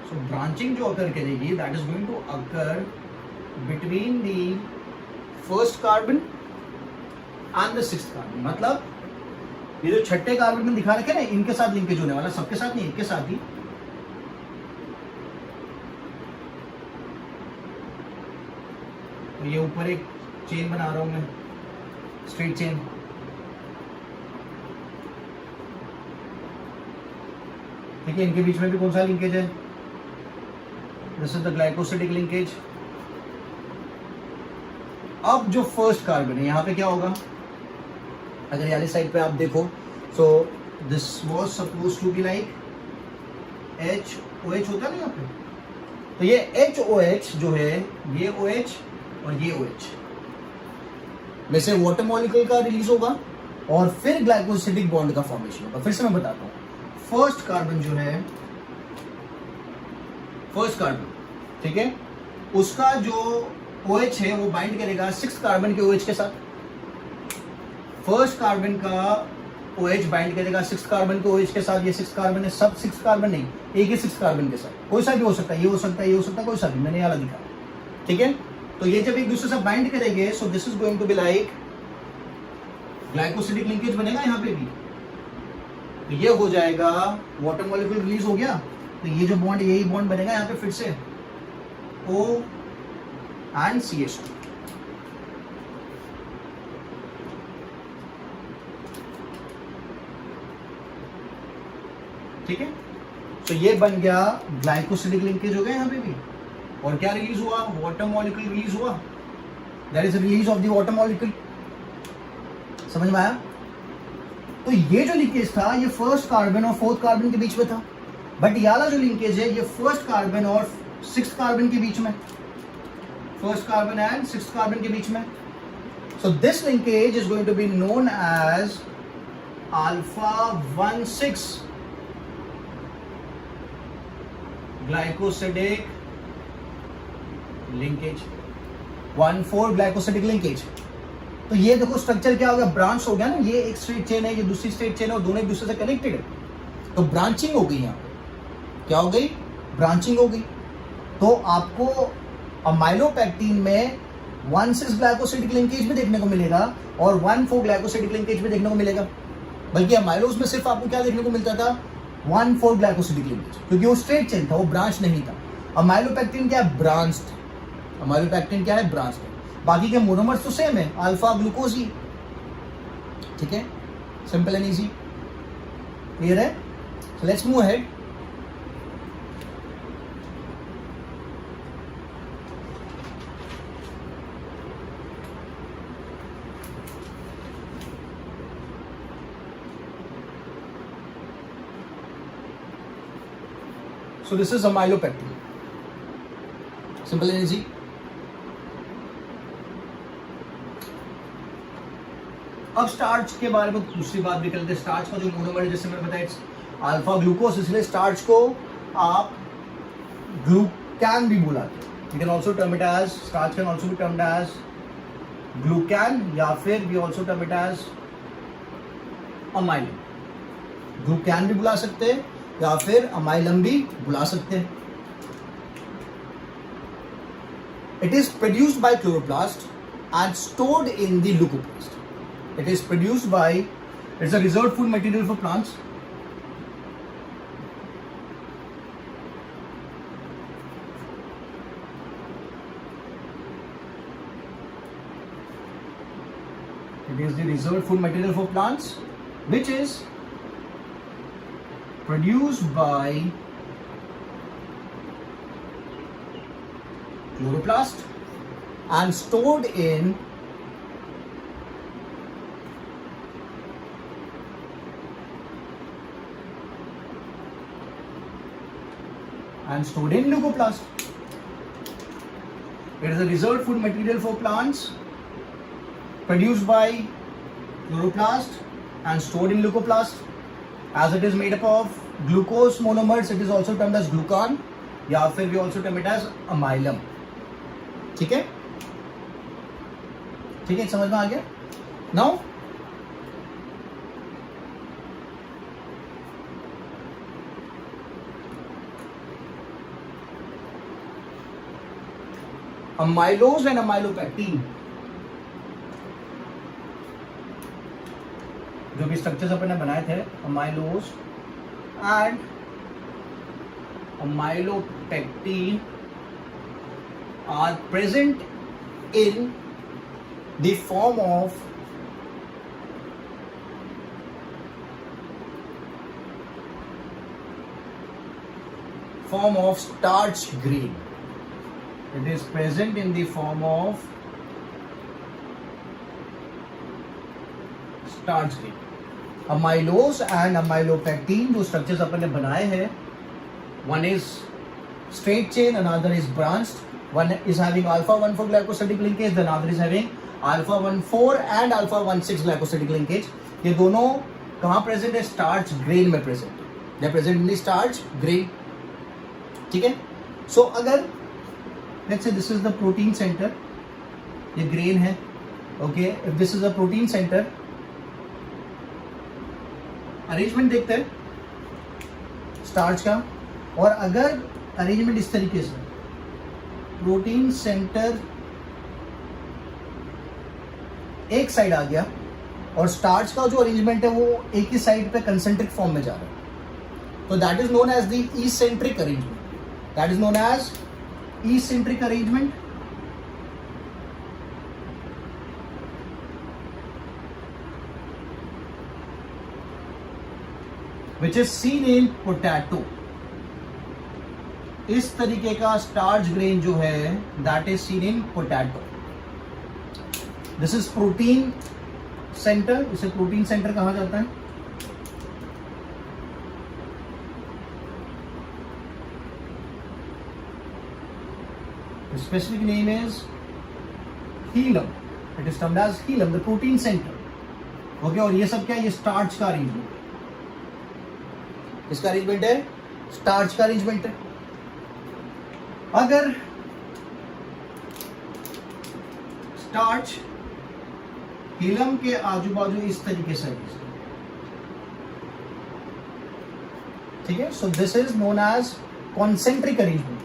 सो ब्रांचिंग जो अकर करेगी that is going to occur between the first carbon and the sixth carbon. मतलब ये जो छठे कार्बन में दिखा रखे ना, इनके साथ लिंकेज होने वाला, सबके साथ नहीं, इनके साथ ही। तो ये ऊपर एक चेन बना रहा हूं मैं, स्ट्रेट चेन। ठीक है, इनके बीच में भी कौन सा लिंकेज है? This is the glycosidic linkage. अब जो फर्स्ट कार्बन है यहाँ पे क्या होगा? अगर ये वाली साइड पे आप देखो, so this was suppose to be like HOH होता है ना यहाँ पे। तो ये HOH जो है, ये OH और ये OH में से वाटर मॉलिक्यूल का रिलीज होगा और फिर ग्लाइकोसिडिक बॉन्ड का फॉर्मेशन होगा। फिर से मैं बताता हूँ, फर्स्ट कार्बन जो है, फर्स्ट कार्बन, ठीक है, उसका जो OH है वो बाइंड करेगा सिक्स कार्बन के OH के साथ। फर्स्ट कार्बन का OH बाइंड करेगा सिक्स कार्बन के OH के साथ। ये सिक्स कार्बन है, सब सिक्स कार्बन नहीं, एक ही सिक्स कार्बन के साथ। कोई सा भी हो सकता है, ये हो सकता है, ये हो सकता है, कोई सा भी, मैंने यहाँ लिखा। ठीक है, तो ये जब एक दूसरे से बाइंड करेंगे, so this is going to be like glycosidic linkage बनेगा यहाँ पे भी। तो ये हो जाएगा, वाटर मॉलिक्यूल रिलीज हो गया, तो ये जो बॉन्ड, यही बॉन्ड बनेगा यहाँ पे फिर से, O and CH2। ठीक है, तो ये बन गया ग्लाइकोसिडिक लिंकेज हो गया यहाँ पे भी। और क्या रिलीज हुआ? वाटर मॉलिक्यूल रिलीज हुआ। That is release of the water molecule. समझ में आया? तो ये जो लिंकेज था, ये फर्स्ट कार्बन और फोर्थ कार्बन के बीच में था, बट ये वाला जो लिंकेज है, ये फर्स्ट कार्बन और सिक्स्थ कार्बन के बीच में, first carbon and sixth carbon के बीच में। So this linkage is going to be known as α1,6 glycosidic linkage, 1,4 glycosidic linkage. तो ये देखो स्ट्रक्चर क्या हो गया, ब्रांच हो गया ना। ये एक स्ट्रेट चेन है, ये दूसरी स्ट्रेट चेन है, और दोनों एक दूसरे से कनेक्टेड है। तो ब्रांचिंग हो गई यहाँ पे। क्या हो गई? ब्रांचिंग हो गई। तो आपको अमाइलोपेक्टिन में 1,6 ग्लाइकोसिडिक लिंकेज भी देखने को मिलेगा और 1,4 ग्लाइकोसिडिक लिंकेज भी देखने को मिलेगा। बल्कि अमाइलोज में सिर्फ आपको क्या देखने को मिलता था? 1,4 ग्लाइकोसिडिक लिंकेज, क्योंकि वो स्ट्रेट चेन था, वो ब्रांच नहीं था। अमाइलोपेक्टिन क्या है? ब्रांच था। अमाइलोपेक्टिन क्या है? ब्रांच है। बाकी के मोनोमर्स तो सेम है, अल्फा ग्लूकोज ही, ठीक है, सिंपल एंड इजी, क्लियर है? Let's move ahead. So this is amylopectin. Simple and easy. अब स्टार्च के बारे में दूसरी बात भी करते हैं. स्टार्च का जो मोनोमर जैसे मैंने बताया अल्फा ग्लूकोज, इसलिए स्टार्च को आप ग्लूकैन भी बुलाते हैं. You can also term it as, starch can also be termed as glucan या फिर we also term it as amylum. Glucan भी बुला सकते हैं या फिर अमाइलम भी बुला सकते हैं. It is produced bye chloroplast and stored in the leucoplast. It is produced by, it's a reserved food material for plants. It is the reserved food material for plants, which is produced by chloroplast and stored in leucoplast. It is a reserved food material for plants, produced by chloroplast and stored in leucoplast. As it is made up of glucose monomers, it is also termed as glucan, या फिर we also term it as amylum. ठीक है, ठीक है, समझ में आ गया? Now amylose and amylopectin जो भी स्ट्रक्चर्स अपन ने बनाए थे, amylose and amylopectin are present in the form of starch grain. It is present in the form of starch grain. Amylose and amylopectin जो स्ट्रक्चर्स अपन ने बनाए हैं, one is straight chain, another is branched. One is having alpha 1,4 glycosidic linkage, the other is having alpha 1,4 and alpha 1,6 glycosidic linkage. ये दोनों कहाँ present है? Starch grain में present है. They are present in the starch grain. ठीक है? So अगर let's say this is the protein center, ये grain है, okay, if this is a protein center, arrangement देखते हैं स्टार्च का, और अगर अरेंजमेंट इस तरीके से प्रोटीन सेंटर एक साइड आ गया और स्टार्च का जो अरेंजमेंट है वो एक ही साइड पे कंसेंट्रिक फॉर्म में जा रहा है, तो that is known as the eccentric arrangement. That is known as eccentric arrangement. Which is seen in potato. इस तरीके का स्टार्च ग्रेन जो है that is seen in potato. This is protein center. इसे प्रोटीन सेंटर कहा जाता है. The specific name is hilum. It is termed as hilum, the protein center. Okay, और ये सब क्या है? ये स्टार्च का अरेंजमेंट. किसका अरेंजमेंट है? स्टार्च का अरेंजमेंट है. अगर स्टार्च हिलम के आजू बाजू इस तरीके से, ठीक है, so this is known as concentric arrangement.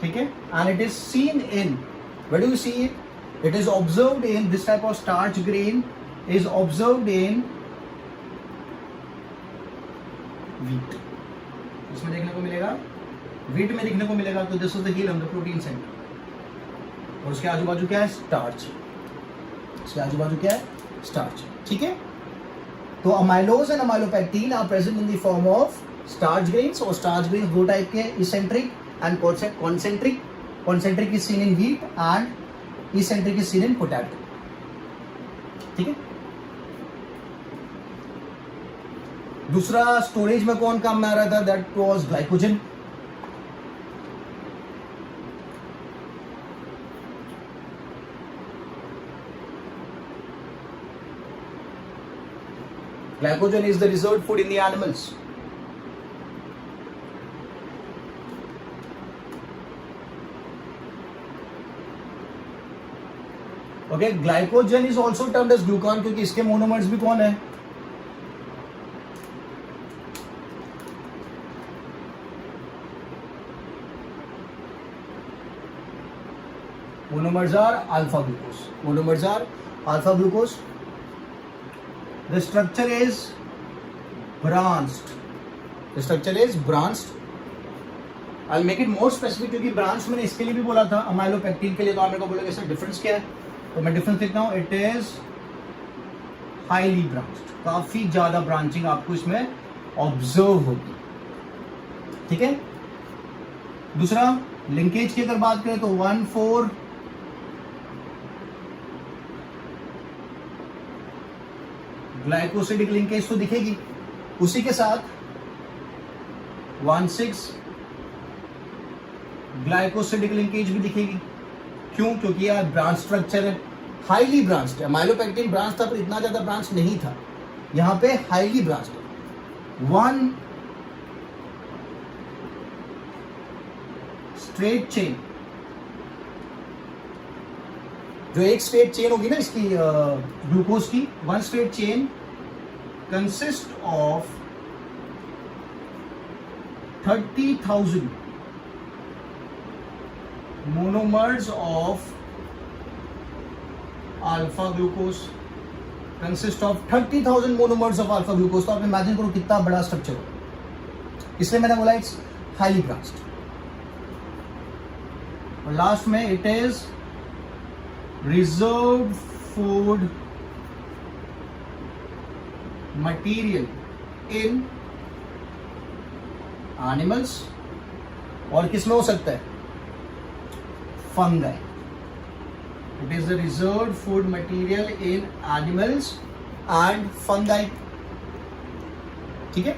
ठीक है, and it is seen in, where do you see it? It is observed in, this type of starch grain is observed in wheat. इसमें देखने को मिलेगा, वीट में देखने को मिलेगा। तो this is the helium, the protein centre, और उसके आजू बाजू क्या है, स्टार्च। इसके आजू बाजू क्या है, स्टार्च। ठीक है, तो amylose and amylopectin are present in the form of starch grains, और स्टार्च ग्रेन्स दो टाइप के, eccentric and concentric. Concentric is seen in wheat and eccentric is seen in potato. ठीक है, दूसरा स्टोरेज में कौन काम में आ रहा था, that was glycogen. Glycogen is the reserved food in the animals. Okay, glycogen is also termed as glucan क्योंकि इसके मोनोमर्स भी कौन है, monomers are alpha glucose. Monomers are alpha glucose. The structure is branched. The structure is branched. I'll make it more specific क्योंकि branch मैंने इसके लिए भी बोला था, अमाइलोपेक्टिन के लिए। तो आप मेरे को बोलोगे सर डिफरेंस क्या है, तो मैं डिफरेंस लिखता हूँ, इट इज हाईली ब्रांच्ड। काफी ज्यादा ब्रांचिंग आपको इसमें ऑब्जर्व होगी। ठीक है, दूसरा लिंकेज की अगर बात करें तो 1,4 ग्लाइकोसिडिक लिंकेज तो दिखेगी, उसी के साथ 1,6 ग्लाइकोसिडिक लिंकेज भी दिखेगी। क्यों, क्योंकि यार ब्रांच स्ट्रक्चर है, हाईली ब्रांच्ड है। माइलोपेक्टिन ब्रांच था पर इतना ज्यादा ब्रांच नहीं था, यहां पे हाईली ब्रांच्ड है। 1 स्ट्रेट चेन, जो एक स्ट्रेट चेन होगी ना इसकी ग्लूकोज की, 1 straight chain consist of 30,000 monomers of alpha glucose. Consist of 30,000 monomers of alpha glucose. तो आप इमेजिन करो कितना बड़ा स्ट्रक्चर हो, इसलिए मैंने बोला इट्स हाईली ब्रांच्ड। और लास्ट में it is reserved food material in animals, और किसमें हो सकता है, fungi. It is the reserved food material in animals and fungi. ठीक है,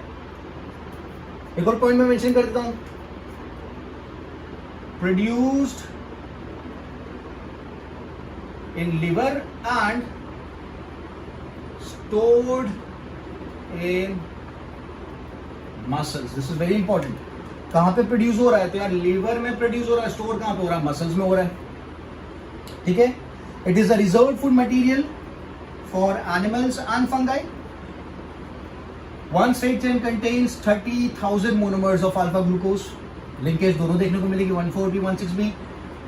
एक और पॉइंट मैं मेंशन कर देता हूं, produced in liver and stored in muscles. This is very important. कहां पे प्रोड्यूस हो रहा है, तो यार लीवर में प्रोड्यूस हो रहा है, स्टोर कहां पे हो रहा है, मसल्स में हो रहा है। ठीक है, it is a reserve food material for animals and fungi. 1 straight chain contains 30,000 monomers of alpha glucose. Linkage दोनों देखने को मिलेगी, 1,4 भी 1,6 भी,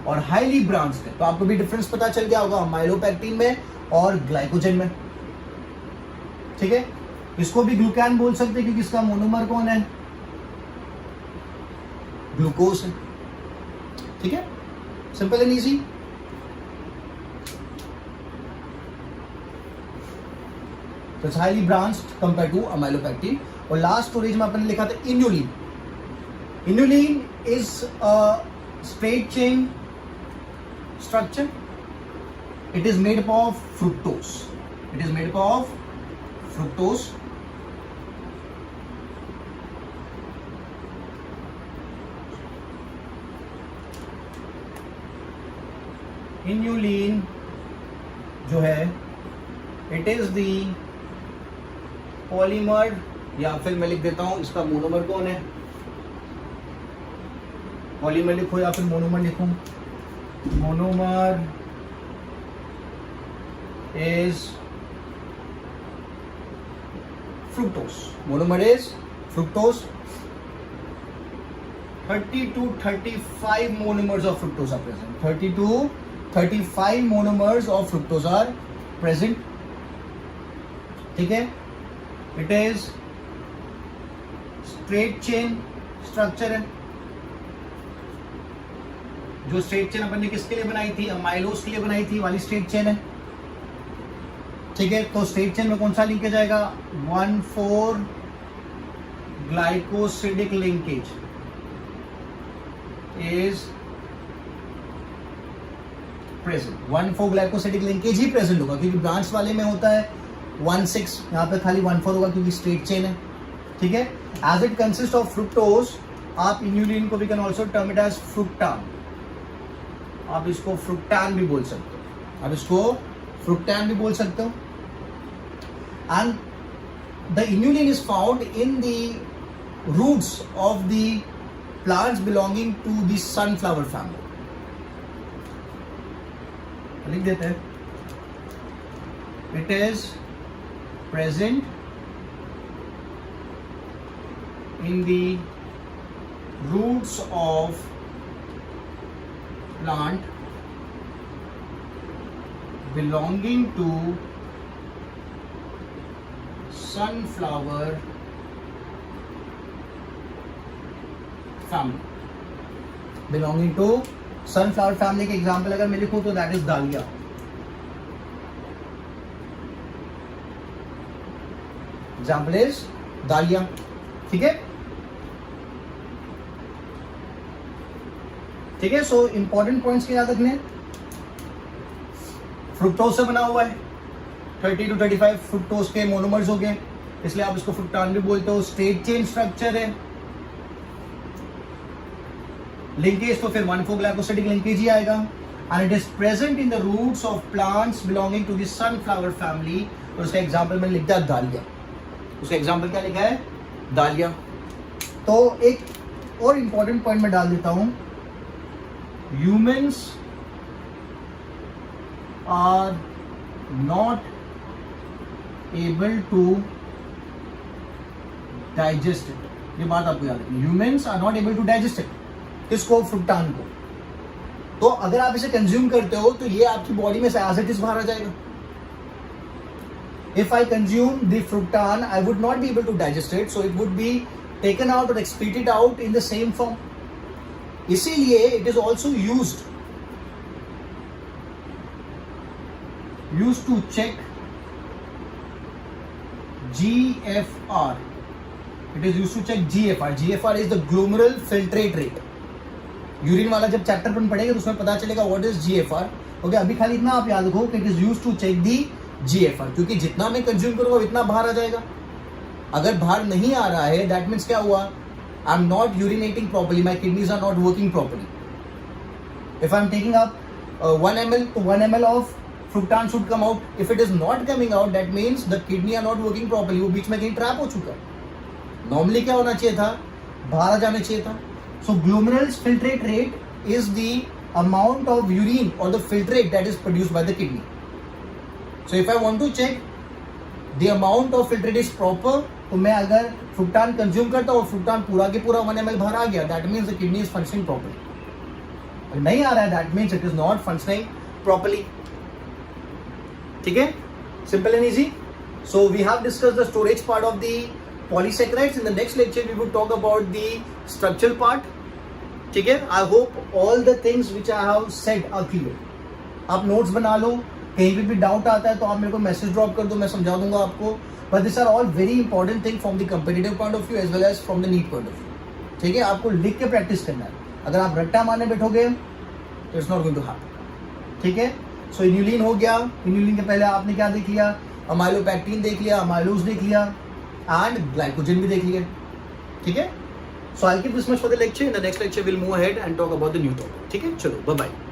और हाईली ब्रांच्ड है। तो आपको भी डिफरेंस पता चल गया होगा माइलोपेक्टिन में और ग्लाइकोजन में। ठीक है, इसको भी ग्लूकान बोल सकते हैं क्योंकि इसका मोनोमर कौन है, ग्लूकोज है। ठीक है, सिंपल एंड इजी। तो it's highly branched compare to amylopectin. और लास्ट स्टोरेज में अपन ने लिखा था inulin. Inulin is a straight chain structure. It is made up of fructose. It is made up of fructose. Inulin जो है, it is the polymer, या फिर मैं लिख देता हूं इसका मोनोमर कौन है, पॉलीमर लिखो या फिर मोनोमर लिखूं। Monomer is fructose. Monomer is fructose. 30 to 35 monomers of fructose are present. 30 to 35 monomers of fructose are present. ठीक है, it is straight chain structure है। जो स्ट्रेट चेन अपन ने किसके लिए बनाई थी, अमाइलोज के लिए बनाई थी, वाली स्ट्रेट चेन है। ठीक है, तो स्ट्रेट चेन में कौन सा लिंकेज आएगा, 1,4 glycosidic linkage is present. 1,4 glycosidic linkage he present होगा, क्योंकि ब्रांच वाले में होता है 1,6, यहाँ पे खाली 1,4 होगा क्योंकि स्ट्रेट चेन है। ठीक है, as it consist of fructose, आप इन्यूलिन को भी can also term it as fructan, आप इसको फ्रुक्टान भी बोल सकते हो, आप इसको फ्रुक्टान भी बोल सकते हो। And the inulin is found in the roots of the plants belonging to the sunflower family. लिख देते हैं, it is present in the roots of plant belonging to sunflower family। belonging to sunflower family के example अगर मैं लिखूं तो that is dahlia. Example is dahlia. ठीक है, ठीक है। सो इंपॉर्टेंट पॉइंट्स के याद रखने, फ्रुक्टोज से बना हुआ है, 30 to 35 फ्रुक्टोज के मोनोमर्स हो गए, इसलिए आप इसको फ्रुक्टान भी बोलते हो। स्ट्रेट चेन स्ट्रक्चर है, लिंकेज तो फिर 1,4 ग्लाइकोसिडिक लिंकेज ही आएगा। And it is present in the roots of plants belonging to the sunflower family. और उसका एग्जांपल मैंने लिख दिया दालिया, उसका एग्जांपल क्या लिखा है, दालिया। तो एक और इंपॉर्टेंट पॉइंट मैं डाल देता हूं, humans are not able to digest it। ये बात आपको याद रखनी, humans are not able to digest it. इसको, फ्रुक्टान को। तो अगर आप इसे कंज्यूम करते हो तो ये आपकी बॉडी में से एज इट इज बाहर आ जाएगा। If I consume the fructan I would not be able to digest it, so it would be taken out और excreted out in the same form. इसीलिए it is also used to check GFR। It is used to check GFR। GFR is the glomerular filtrate rate। Urine वाला जब chapter पर पढ़ेंगे तो उसमें पता चलेगा व्हाट इज GFR। ओके, अभी खाली इतना आप याद रखो कि it is used to check the GFR, क्योंकि जितना मैं कंज्यूम करूंगा उतना बाहर आ जाएगा। अगर बाहर नहीं आ रहा है दैट मीन्स क्या हुआ, I am not urinating properly, my kidneys are not working properly. If I am taking up 1 ml, तो 1 ml of fructan should come out. If it is not coming out that means the kidney are not working properly, वो बीच में कहीं trap हो चुका है। Normally क्या होना चाहिए था, बाहर आ जाना चाहिए था। So glomerular filtrate rate is the amount of urine और the filtrate that is produced by the kidney. So if I want to check the amount of filtrate is proper, तो मैं अगर फ्रुक्टान कंज्यूम करता हूँ, फ्रुक्टान पूरा के पूरा 1 ml बाहर आ गया, that means the kidney is functioning properly. नहीं आ रहा है that means it is not functioning properly. ठीक है, simple and easy. So we have discussed the storage part of the polysaccharides. In the next lecture we will talk about the structural part. ठीक है, I hope all the things which I have said are clear. आप notes बना लो, कहीं भी doubt आता है तो आप मेरे को मैसेज ड्रॉप कर दो, मैं समझा दूंगा आपको। But this are all very important thing from the competitive point of view as well as from the NEET point of view. ठीक है, आपको लिख के प्रैक्टिस करना है। अगर आप रट्टा मारने बैठोगे तो it's not going to happen. ठीक है, सो इन्यूलिन हो गया। इन्यूलिन के पहले आपने क्या देख लिया, अमाइलोपैक्टिन देख लिया, अमाइलोज देख लिया एंड ग्लाइकोजन भी देख लिया। ठीक है, so I keep this much for the lecture. In the next lecture will move ahead and talk about the new topic. ठीक है, चलो बाय बाय।